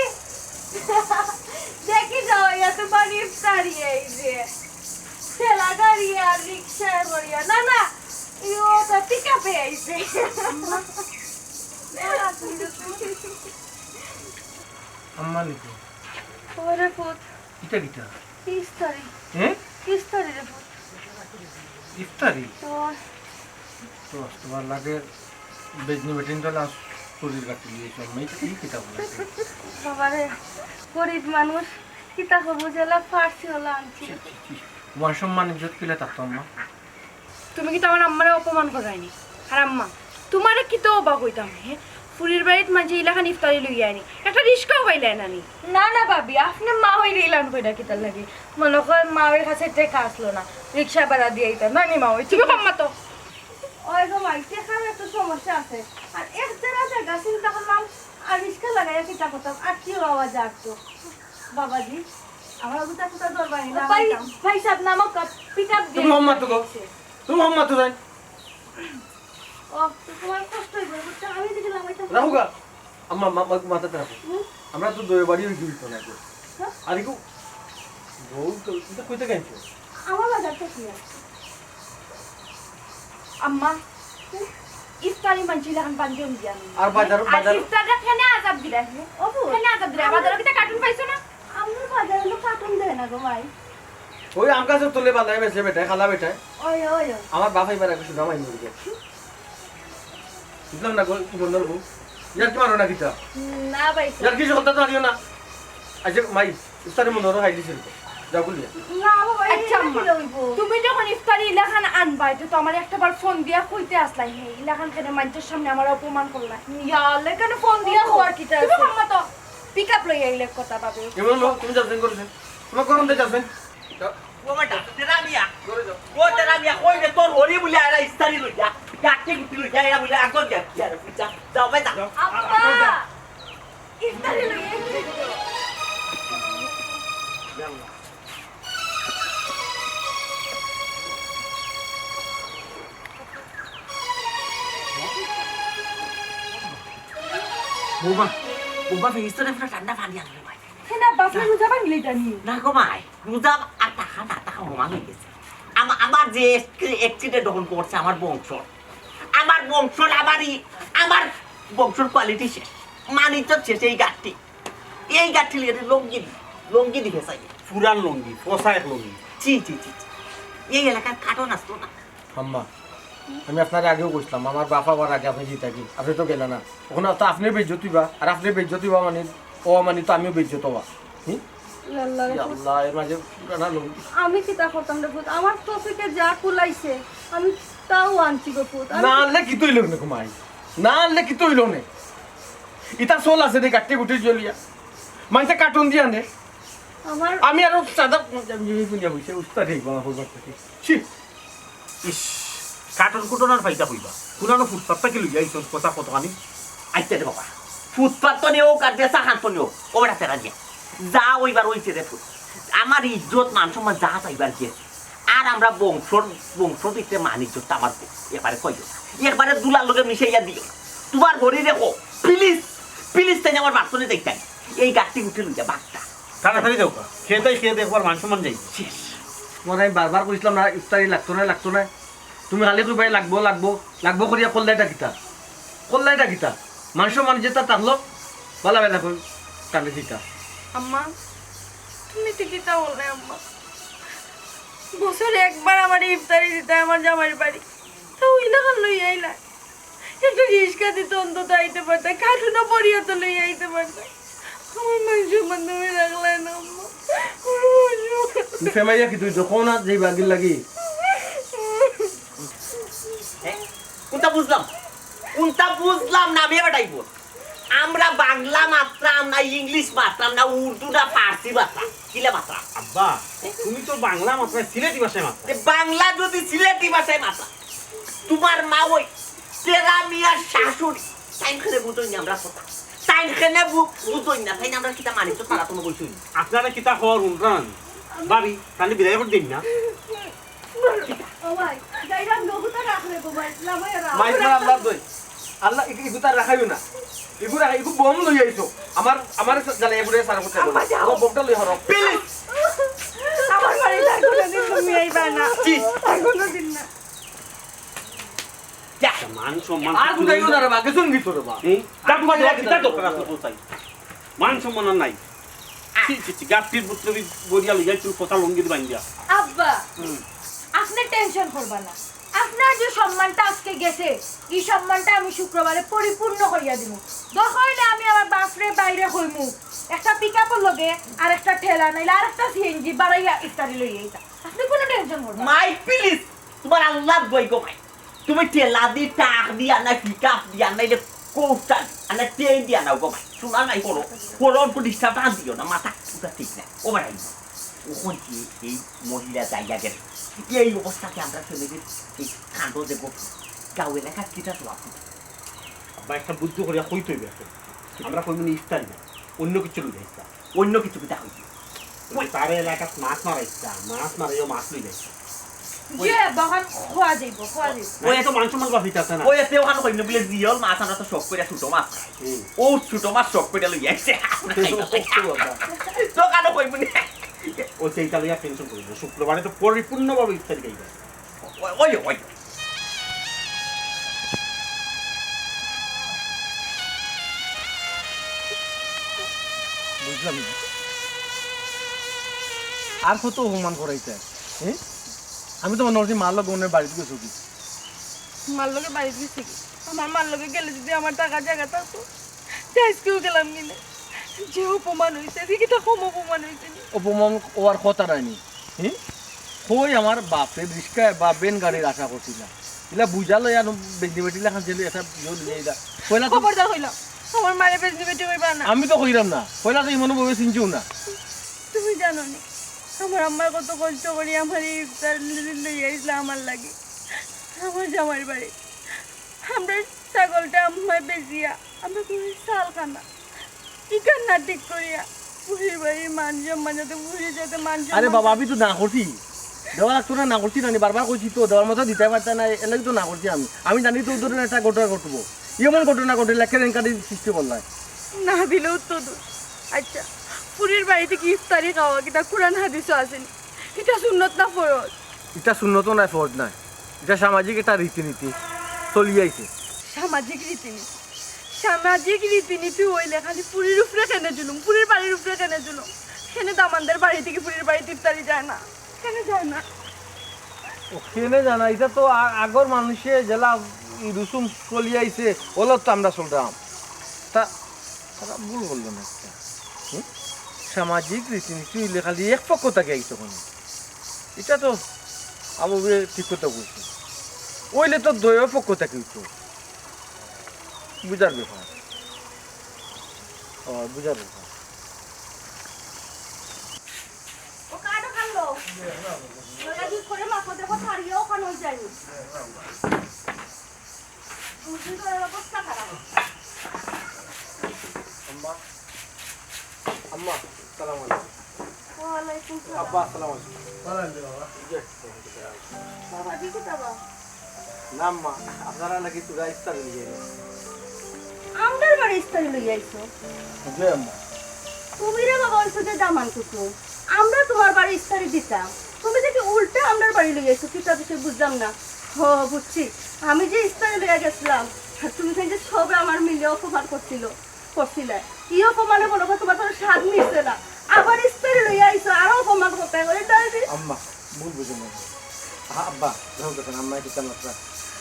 দেখি যাও ইয়া তোমার ইফতারি এই যে ঠেলা গাড়ি আর রিক্সা করিয়া না না ইও তো পিক আপে আইছে আম্মা লিখো ওরে পুত কিটা কিটা ইফতারি হ্যাঁ ইফতারি রে পুত ইফতারি তো তো তোমার লাগে বেজনি বেটিন তো লাস্ট চুরির কাটি দিয়েছো আম্মা এটা কি কিটা বলে বাবারে গরিব মানুষ কিতা করবো জেলা ফার্সি হলো আনছি তোমার সম্মান ইজ্জত কিলে থাকতো আম্মা তুমি কি তো আমার আম্মারে অপমান করাইনি আর আম্মা তোমারে কি তো অবাক হইতাম হে পুরীর বাড়িতে মাঝে ইলাখান ইফতারি লইয়া আনি একটা রিস্কাও পাইলেন আনি না না ভাবি আপনি মা হইলে ইলান কইরা কিতার লাগে মনে করেন মায়ের কাছে টেকা আসলো না রিক্সা ভাড়া দিয়ে আইতাম না নি মা হই তুমি কম্মা তো ওই গো মাই টেকার একটা সমস্যা আছে আর এক জায়গা চিন্তা করলাম আর রিক্সা লাগাইয়া কিতা করতাম আর কি আওয়াজ আসতো বাবাজি আমার ওটা কোথা দরবার না ভাই ভাই সাহেব নামক পিকআপ দিয়ে তুমি আম্মা তো গো তুমি আম্মা তো যাই ও তোমার কষ্ট হইবে বুঝছো আমি দিকে লাগাইতাম রাহুগা আম্মা মাথাতে রাখো আমরা তো দই বাড়ি হইছি তো না আর ইকু বউ তো এটা কইতে গেছো আমার বাজার তো কি আম্মা ইফতারি মানছি লাগান পাঞ্জে দিয়া আর বাজার বাজার ইফতারটা কেন আজাব দিলা ও কেন আজাব দিলা বাজারে কি কার্টুন পাইছো না আমরা বাজারে তো কার্টুন দেয় না গো ভাই ওই আম গাছে তুলে বাঁধাই বেছে বেটায় খালা বেটায় ওই ওই আমার বাপ এবার একটু নামাই মরে গেছে বুঝলাম না তুমি বন্ধ বউ ইয়ার কি মারো না কিতা না ভাই ইয়ার কিছু কথা তো আনিও না আচ্ছা মাই ইফতারের মনে হলো খাই দিছিল যাও বলি না বাবা আচ্ছা তুমি যখন ইফতারি ইলাখান আনবা তো আমার একটাবার ফোন দিয়া কইতে আসলাই হে ইলাখান কেন মানুষের সামনে আমার অপমান করলা ইয়ালে কেন ফোন দিয়া হওয়ার কিটা আছে তুমি মাম্মা তো পিকআপ লই আইলে কথা পাবে কেমন লোক তুমি যাবেন করছেন তোমার গরম দিয়ে যাবেন ও বেটা তেরা মিয়া ও তেরা মিয়া কই রে তোর হরি বলে আইলা ইস্তারি লইয়া কাটে গুটি লইয়া আইলা বলে আগো দিয়া কি আর পিছা যাও বেটা আব্বা ইফতারি লই আইলে বুবা বুবা ফিস্টরে পুরো ঠান্ডা পানি আনলো ভাই হেনা বাপরে রোজা ভাঙলি জানি না গো মাই রোজা আর টাকা না টাকা হোমা হয়ে গেছে আমার যে অ্যাক্সিডেন্ট যখন করছে আমার বংশ আমার বংশর কোয়ালিটি শেষ মানিজ্য শেষ এই গাঠি লিয়ে লঙ্গি দিবে চাই পুরান লঙ্গি পচা এক লঙ্গি জি এই এলাকার কাটন আসতো না আম্মা আমি আপনার আগেও কইছিলাম আমার বাপা আবার আগে আপনি জিতা কি আপনি তো গেলেন না ওখানে তো আপনি বেজ্জতি বা আর আপনি বেজ্জতি বা মানে ও মানে তো আমিও বেজ্জত হওয়া আল্লাহ এর মাঝে পুরানা লোক আমি কি তা করতাম রে পুত আমার টপিকে যা কুলাইছে আমি তাও আনছি গো পুত না আনলে কি তৈল না ঘুমাই না আনলে কি তৈল নে ইটা সোল আছে রে কাটতে গুটি জ্বলিয়া মাইতে কার্টুন দিয়া নে আমার আমি আরো সাদা বুঝিয়া হইছে উস্তাদ হইব আমার হইবার থেকে ছি ইস কাটন কুটনার ফাইদা হইবা পুরানো ফুটপাতটা কি লইয়া আইছ কথা কতখানি আইতে রে বাবা ফুটপাত তো নিয়েও কাটবে চাহান তো নিয়েও ও বেটা তেরা দিয়া যা ওইবার হইছে রে ফুট আমার ইজ্জত মান সম্মান যা চাইবার গিয়েছে আর আমরা বংশ দিতে মান ইজ্জতটা আমার এবারে কইও একবারে দুলার লোকে মিশাইয়া দিও তোমার ঘরে দেখো প্লিজ তাই আমার বাসনে দেখতেন এই গাছটি উঠে লইয়া বাঘটা তাড়াতাড়ি দেও খেয়ে দেখবার মান সম্মান যাই শেষ মানে আমি বারবার কইছিলাম না ইফতারি লাগতো না তুমি খালি কই ভাই লাগবো করিয়া করলাইটা কিতা মানুষ মানে যেটা টানলো বলা বেলা কই টানলে কিতা আম্মা তুমি ঠিকই তা বললে আম্মা বছরে একবার আমার ইফতারি দিতে আমার জামাইয়ের বাড়ি তো ওই লাগান লই আইলা একটু রিস্কা দিতে অন্তত আইতে পারতে কাঠুনা পরিয়া তো লই আইতে পারতে আমার মানুষ বান্ধবী রাখলে না আম্মা ফেমাইয়া কি তুই যখন না যে বাগির লাগি কোনটা বুঝলাম না আমি এবার বল আমরা বাংলা মাত্রাম না ইংলিশ মাত্রাম না উর্দু না ফার্সি মাত্রাম কিলে মাত্রাম আব্বা তুমি তো বাংলা মাত্রায় সিলেটি ভাষায় মাত্রা বাংলা যদি সিলেটি ভাষায় মাত্রা তোমার মা ওই তেরা মিয়ার শাশুড়ি টাইমখানে বুঝোই না আমরা কথা টাইমখানে বুঝোই না তাই আমরা কিতা মানি তো তারা তোমার বলছি আপনারা কিতা হওয়ার উন্নয়ন ভাবি তাহলে বিদায় করে দিন না ও ভাই যাইরা নহুতা রাখলে গো ভাই লামাইরা মাইক মার আল্লাহ দই আল্লাহ ইগু তার রাখাইও না ইগু বম লই আইছো আমার জালে এগুরে সারা করতে বলো ও বমটা লই হরো প্লিজ আমার বাড়ি আর কোনোদিন তুমি আইবা না আর কোনোদিন না মান সম্মান আর গুদাইও না রে বা গেছুন গিতো রে বা মান সম্মান আর নাই গাছটির পুত্র গড়িয়া লইয়া চুল কথা লঙ্গি দিবাই দিয়া আব্বা আপনি টেনশন করবা না আপনার যে সম্মানটা আজকে গেছে এই সম্মানটা আমি শুক্রবারে পরিপূর্ণ করিয়া দিব দখলে আমি আমার বাপরে বাইরে হইমু একটা পিকআপের লগে আর একটা ঠেলা নাইলে আর একটা সিএনজি বাড়াইয়া ইফতারি লইয়া আইতা আপনি কোনো টেনশন করবেন না মাই প্লিজ তোমার আল্লাহ গই গো মাই তুমি টেলা দি টাক দিয়া না পিকআপ দিয়া না এটা কোস্টার আনা তেল দিয়া না গো মাই শোনা নাই করো কোরন কো ডিস্টার্ব না দিও না মাথা পুরা ঠিক না ও ভাই ওখান থেকে এই মহিলা জায়গা গেল এই অবস্থাকে আমরা ফেমিলির এই কাণ্ড দেবো গাঁও এলাকার কিটা তো আপনি বা একটা বুদ্ধি করিয়া কইতে হইবে আমরা কই মানে ইফতার না অন্য কিছু লই যাইতা অন্য কিছু কিটা হইছে ওই তার এলাকাত মাছ মারাইতা মাছ মারাইও মাছ লই যাইতা যে বহান খোয়া যাইব ওই এত মান সম্মান বা হইতাছে না ওই এতে ওখানে কইন বলে জিয়ল মাছ আমরা তো শখ করে ছোট মাছ ও ছোট মাছ শখ করে লই আইছে তো কানো কইব নি ও সেইটা লইয়া টেনশন করি না শুক্রবারে তো পরিপূর্ণভাবে ইফতারি খাইবা ওই ওই বুঝলাম না আর কত অপমান করাইছে হ্যাঁ আমি তো মনে করছি মার লোক অন্যের বাড়িতে গেছো কি মার লগে বাড়ি দিছি কি আমার মার লগে গেলে যদি আমার টাকা জায়গা থাকতো যাইসকেও গেলাম কিনে যে অপমান হয়েছে ঠিকই তো কম অপমান হয়েছে অপমান ওর কথা নাইনি হ্যাঁ কই আমার বাপে রিস্কায় বা বেন গাড়ির আশা করছিলাম এলা বুঝালো আর বেগনি বেটি লেখা ছিল এটা এটা কইলা তো খবরদার হইলাম আমার মারে বেশি বেটি হইবা না আমি তো কইরাম না কইলা তো ইমন ববে চিনছিও না তুমি জানো নি আমার আম্মার কত কষ্ট করি আমার এই ইফতার লইয়া আইসলা আমার লাগে আমার জামাই বাড়ি আমরা ছাগলটা আম্মায় বেচিয়া আমরা করি চাল খানা চিকেন না ঠিক করিয়া পুরীর বাড়ির মান সম্মান যাতে পুরী যাতে মান আরে বাবা আমি তো না করছি দেওয়া লাগতো না করছি না বারবার কইছি তো দেওয়ার মতো দিতে পারতাম না এর লাগি তো না করছি আমি জানি তো ধরুন একটা ঘটনা ঘটবো এমন ঘটনা ঘটলে কেলেঙ্কারির সৃষ্টি করলাই না দিলেও তো দোষ আচ্ছা পুরীর বাড়িতে কি ইফতারি খাওয়া কিটা কোরআন হাদিসও আসেনি এটা সুন্নত না ফরজ এটা শূন্যত নাই ফরজ নাই এটা সামাজিক একটা রীতিনীতি চলি আইছে সামাজিক রীতিনীতি হইলে খালি পুরীর উপরে কেনে জুলুম পুরীর বাড়ির উপরে কেনে জুলুম সেনে দামানদের বাড়ি থেকে পুরীর বাড়িতে ইফতারি যায় না কেনে যায় না ওখানে জানা এটা তো আগর মানুষে জেলা রুসুম চলি আইছে ওলো তো আমরা চলতাম তা তারা ভুল বললো না একটা সামাজিক রীতিনীতি হইলে খালি এক পক্ষ থাকে এই তখন এটা তো আবু ঠিক কথা বলছি ওইলে তো দয় পক্ষ থাকে তো বুঝার ব্যাপার ও বুঝার ব্যাপার ও কাটো খালো ওরা কি করে মাথা দেখো ছাড়িয়েও খানো যায়নি মুসলিম তো অবস্থা খারাপ আম্মা আম্মা সালাম আলাইকুম ওয়ালাইকুম সালাম আব্বা সালাম আলাইকুম বাবা কি কিতাবা না আম্মা আপনারা নাকি তুরা ইফতার নিয়ে গেলেন আমরার বাড়ি ইফতারি লইয়া আইছো জি আম্মা তুমি রে বাবা ওইসো যে দামান কুকু আমরা তোমার বাড়ি ইফতারি দিতাম তুমি দেখি উল্টা আমরার বাড়ি লইয়া আইছো কিতা বিষয় বুঝলাম না হ বুঝছি আমি যে ইফতারি লইয়া গেছিলাম তুমি যে সবে আমার মিলে অপমান করছিলে এই অপমানে বলো তোমার কোনো স্বাদ মিশছে না আবার ইফতারি লইয়া আইছো আরো অপমান করতে করে ডাইরি আম্মা ভুল বুঝো না আব্বা রাহুল দেখেন আম্মা কি কেন আপনার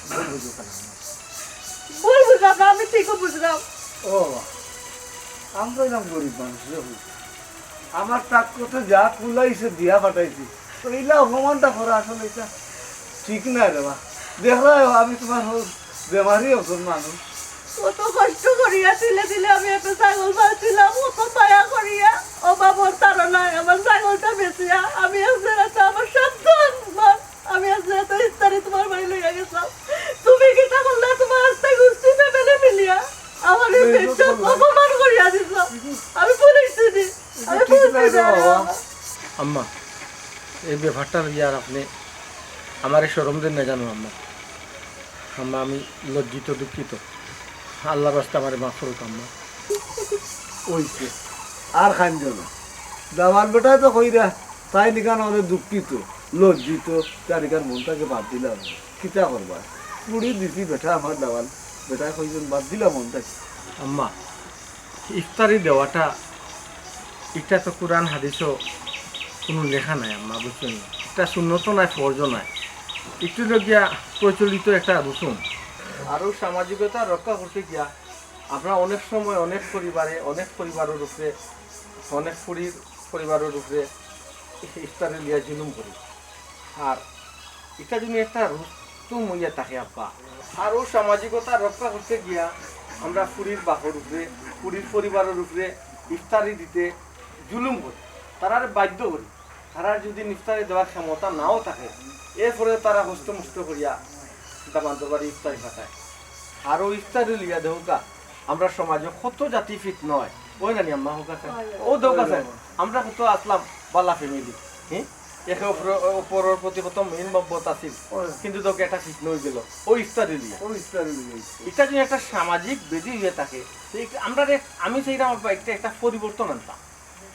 ভুল বুঝো কেন ভুল বুঝলাম না আমি ঠিকও বুঝলাম ও আমরা এরকম গরিব মানুষ রে বুঝি। আমার টাক করতে যা কুলাইছে দিয়া পাঠাইছি তো এইলা অপমানটা করা আসলে এটা ঠিক না রে বা দেখলাই আমি তোমার বেমারি ওজন মানুষ কত কষ্ট করিয়া দিলে আমি একটা ছাগল পাচ্ছিলাম কত দয়া করিয়া ও বাবার তারা নাই আমার ছাগলটা বেচিয়া আমি আসলে আমার সন্তান আমি আসলে তো ইস্তারি তোমার বাড়ি লইয়া গেছিলাম তুমি কি তা করলে তোমার আস্তে গুষ্টি ফেলে মিলিয়া আমার এই পেটটা অপমান করিয়া দিছ আমি বলেছি আমি বলছি আম্মা এই ব্যাপারটা লইয়া আর আপনি আমার সরম দিন না জানো আম্মা। আম্মা আমি লজ্জিত দুঃখিত, আল্লাহর রাস্তা আমার মাফ করুক আম্মা। ওইছে আর খাইন্দ না দামান বেটায় তো কইরা তাই নিকান আমাদের দুঃখিত লজ্জিত তারিকার মনটাকে বাদ দিলাম কিতা করবা পুড়ি দিছি বেটা আমার দাওয়াল বেটা কইজন বাদ দিলাম মনটাকে। আম্মা ইফতারি দেওয়াটা এটা তো কোরআন হাদিসও কোনো লেখা নাই আম্মা, বুঝছেন? এটা শূন্যত নাই, ফর্জ নাই, একটু গিয়া প্রচলিত একটা রসুম। আরও সামাজিকতা রক্ষা করতে গিয়া আমরা অনেক সময় অনেক পরিবারের উপরে অনেক পরিবারের উপরে ইফতারে লিয়া জুলুম করি। আর এটা যদি একটা রুস্তুম হইয়া থাকে আব্বা, আরও সামাজিকতা রক্ষা করতে গিয়া আমরা পুরীর বাপর উপরে পুরীর পরিবারের উপরে ইফতারি দিতে জুলুম করি, তারা বাধ্য করি। তারা যদি ইফতারি দেওয়ার ক্ষমতা নাও থাকে, এরপরে তারা হস্তমুষ্ট করিয়া দামান্তর বাড়ি ইফতারি পাঠায়। আরও ইফতারি লিয়া দেহকা আমরা সমাজে কত জাতি ফিট নয়, ওই নানি আম্মা হোক আছে ও দেহকা আছে। আমরা কত আসলাম বালা ফ্যামিলি, হ্যাঁ, একে অপরের প্রতি কত মেন মহব্বত আছিল, কিন্তু তোকে একটা ফিট নই গেল ও ইফতারি লিয়া। এটা যদি একটা সামাজিক বেদি হয়ে থাকে, আমরা আমি সেইরকম একটা পরিবর্তন আনতাম।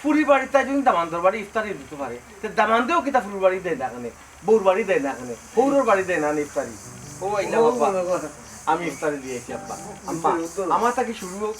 ফুরির বাড়িতে যদি দামান্তর বাড়ি ইফতারি দিতে পারে, দামান্দেও কিতা ফুরির বাড়ি দেয় না কেন, বউর বাড়ি দেয় না কেন, বউর বাড়ি দেয় না ইফতারি। ও আইলা বাবা আমি ইফতারি দিয়েছি আব্বা, আম্মা আমার তাকে শুরু হোক।